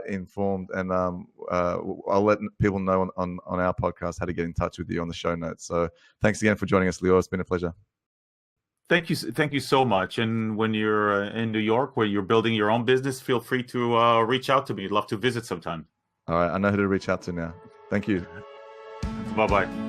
informed, and I'll let people know on our podcast how to get in touch with you on the show notes. So thanks again for joining us, Lior. It's been a pleasure. Thank you so much. And when you're in New York, where you're building your own business, feel free to reach out to me. I'd love to visit sometime. All right, I know who to reach out to now. Thank you. Bye-bye.